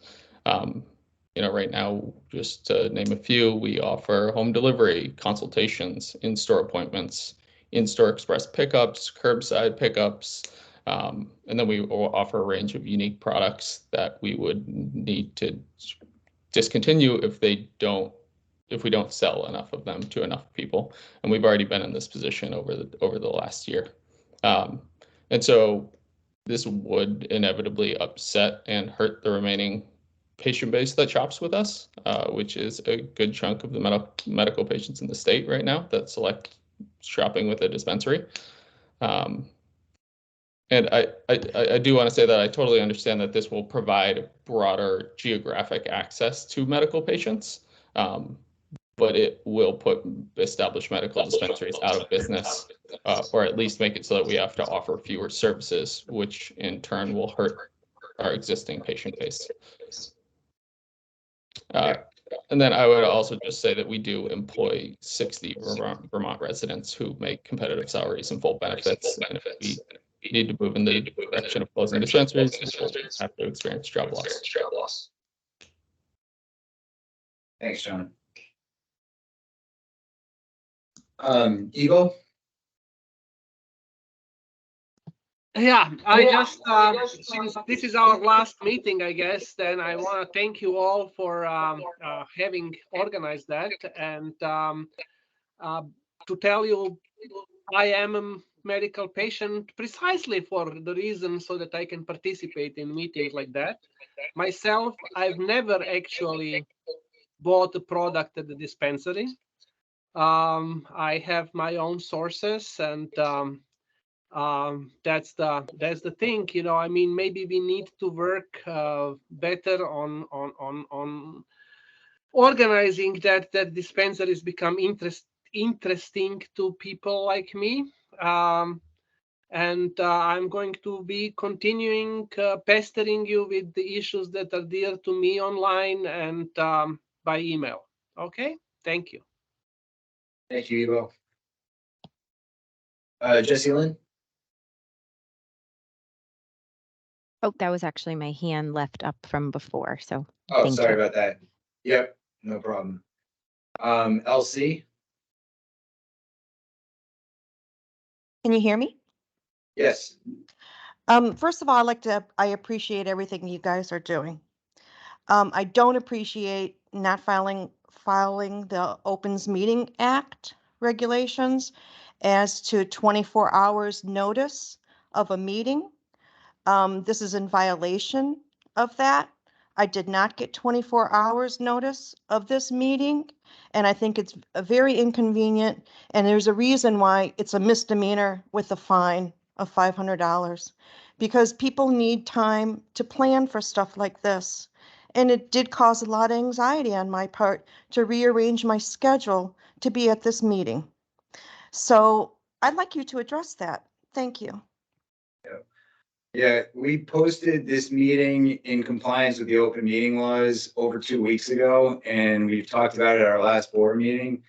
You know, right now, just to name a few, we offer home delivery, consultations, in-store appointments, in-store express pickups, curbside pickups, and then we will offer a range of unique products that we would need to discontinue if we don't sell enough of them to enough people. And we've already been in this position over the last year. And so this would inevitably upset and hurt the remaining patient base that shops with us, which is a good chunk of the medical patients in the state right now that select shopping with a dispensary. And I do want to say that I totally understand that this will provide broader geographic access to medical patients, but it will put established medical dispensaries out of business, or at least make it so that we have to offer fewer services, which in turn will hurt our existing patient base. And then I would also just say that we do employ 60 Vermont residents who make competitive salaries and full benefits. And if we need to move in the direction of closing dispensaries, we'll have to experience job loss. Thanks, John. Eagle? Yeah, I just, since this is our last meeting, I guess, then I want to thank you all for having organized that. And to tell you, I am a medical patient precisely for the reason so that I can participate in meetings like that. Myself, I've never actually bought a product at the dispensary. I have my own sources, and That's the thing, you know. I mean, maybe we need to work better on organizing that dispensaries become interesting to people like me. And I'm going to be continuing pestering you with the issues that are dear to me online and by email. Okay, thank you. Thank you, Ivo. Jesse Lynn? Oh, that was actually my hand left up from before, so Oh, thank sorry you. about that. Yep, no problem. LC? Can you hear me? Yes. First of all, I appreciate everything you guys are doing. I don't appreciate not filing the Opens Meeting Act regulations as to 24 hours notice of a meeting. This is in violation of that. I did not get 24 hours notice of this meeting, and I think it's very inconvenient, and there's a reason why it's a misdemeanor with a fine of $500, because people need time to plan for stuff like this. And it did cause a lot of anxiety on my part to rearrange my schedule to be at this meeting. So I'd like you to address that. Thank you. Yeah, we posted this meeting in compliance with the open meeting laws over 2 weeks ago, and we've talked about it at our last board meeting.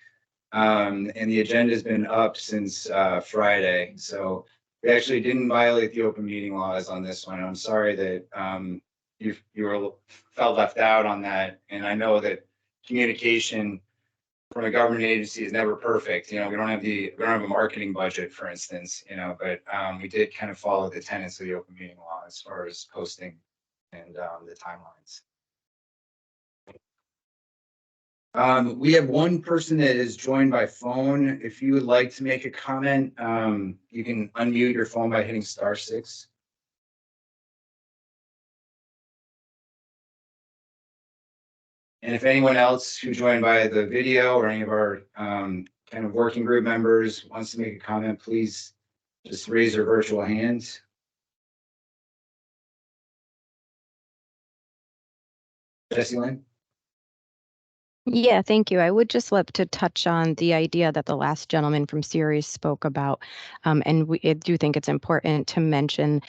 And the agenda's been up since Friday, so we actually didn't violate the open meeting laws on this one. I'm sorry that you felt left out on that, and I know that communication from a government agency is never perfect. You know, we don't have a marketing budget, for instance, you know, but we did kind of follow the tenets of the open meeting law as far as posting and the timelines. We have one person that is joined by phone. If you would like to make a comment, you can unmute your phone by hitting *6. And if anyone else who joined by the video or any of our kind of working group members wants to make a comment, please just raise your virtual hands. Jesse Lynn? Yeah, thank you. I would just love to touch on the idea that the last gentleman from Ceres spoke about, and I do think it's important to mention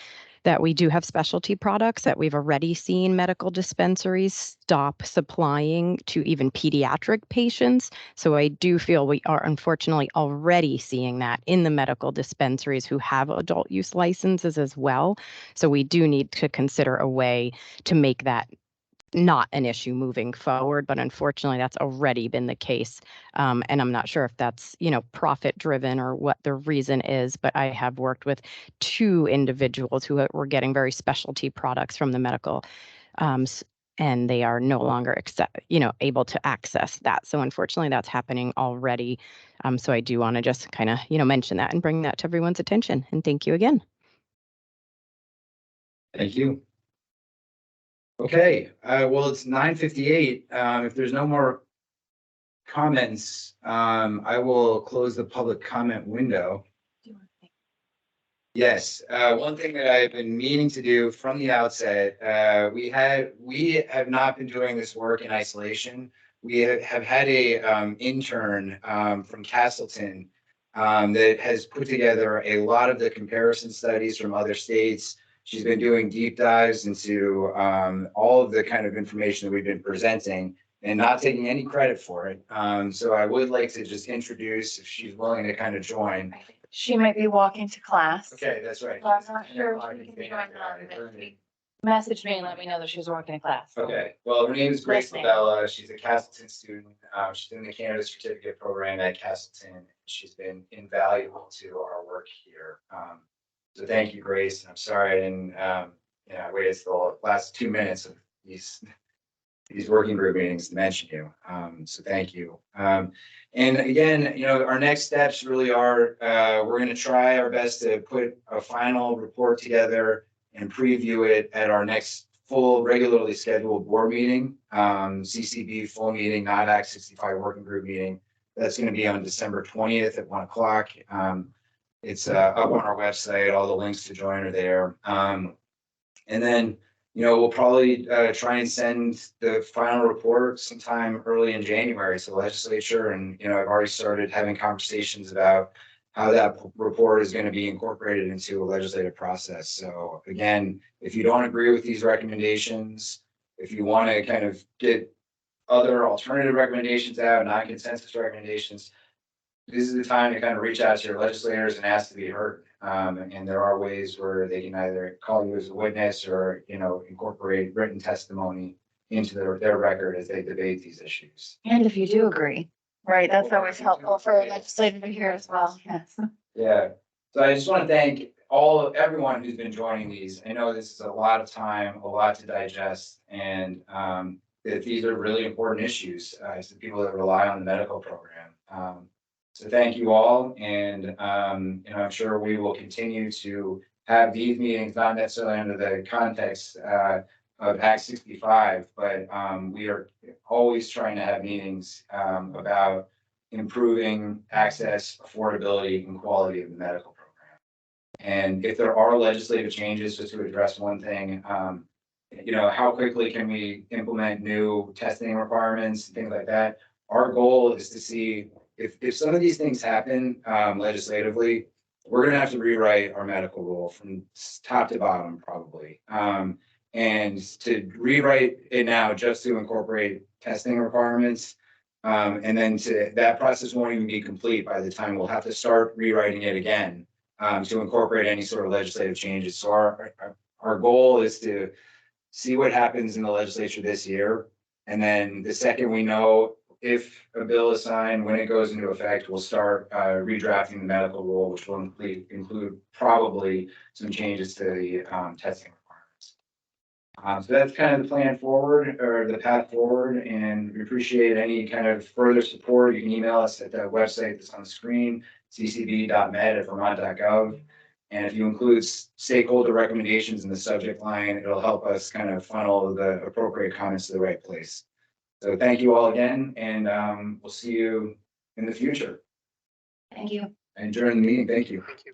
that we do have specialty products that we've already seen medical dispensaries stop supplying to even pediatric patients. So I do feel we are unfortunately already seeing that in the medical dispensaries who have adult use licenses as well. So we do need to consider a way to make that not an issue moving forward, but unfortunately that's already been the case. And I'm not sure if that's, profit driven or what the reason is, but I have worked with 2 individuals who were getting very specialty products from the medical, and they are no longer able to access that. So unfortunately that's happening already. So I do want to just kind of, mention that and bring that to everyone's attention. And thank you again. Thank you. Okay, well, it's 9:58. If there's no more comments, I will close the public comment window. Yes, one thing that I've been meaning to do from the outset, we have not been doing this work in isolation. We have had a intern from Castleton that has put together a lot of the comparison studies from other states. She's been doing deep dives into all of the kind of information that we've been presenting and not taking any credit for it. So I would like to just introduce, if she's willing to kind of join. She might be walking to class. Okay, that's right. So I'm not sure if she can be joining on. She messaged me and let me know that she was working in class. Okay, well, her name is Grace Listening. Labella. She's a Castleton student. She's in the cannabis certificate program at Castleton. She's been invaluable to our work here. So thank you, Grace. And I'm sorry I didn't, I waited the last 2 minutes of these working group meetings to mention you. So thank you. And again, our next steps really are, we're going to try our best to put a final report together and preview it at our next full regularly scheduled board meeting, CCB full meeting, not Act 65 working group meeting. That's going to be on December 20th at 1 o'clock. It's up on our website. All the links to join are there. And then, we'll probably try and send the final report sometime early in January to the legislature. And, I've already started having conversations about how that report is going to be incorporated into a legislative process. So again, if you don't agree with these recommendations, if you want to kind of get other alternative recommendations out, non-consensus recommendations, this is the time to kind of reach out to your legislators and ask to be heard. And there are ways where they can either call you as a witness or, incorporate written testimony into their record as they debate these issues. And if you do agree, right, that's always helpful for a legislator to hear as well, yes. Yeah, so I just want to thank everyone who's been joining these. I know this is a lot of time, a lot to digest, and that these are really important issues to people that rely on the medical program. So thank you all, and I'm sure we will continue to have these meetings, not necessarily under the context of Act 65, but we are always trying to have meetings about improving access, affordability, and quality of the medical program. And if there are legislative changes, just to address one thing, how quickly can we implement new testing requirements, things like that? Our goal is to see if some of these things happen legislatively, we're going to have to rewrite our medical rule from top to bottom, probably. And to rewrite it now just to incorporate testing requirements, and then that process won't even be complete by the time we'll have to start rewriting it again to incorporate any sort of legislative changes. So our goal is to see what happens in the legislature this year. And then the second we know if a bill is signed, when it goes into effect, we'll start redrafting the medical rule, which will include probably some changes to the testing requirements. So that's kind of the plan forward, or the path forward, and we appreciate any kind of further support. You can email us at the website that's on the screen, ccb.med@vermont.gov. And if you include stakeholder recommendations in the subject line, it'll help us kind of funnel the appropriate comments to the right place. So thank you all again, and we'll see you in the future. Thank you. And during the meeting, thank you. Thank you.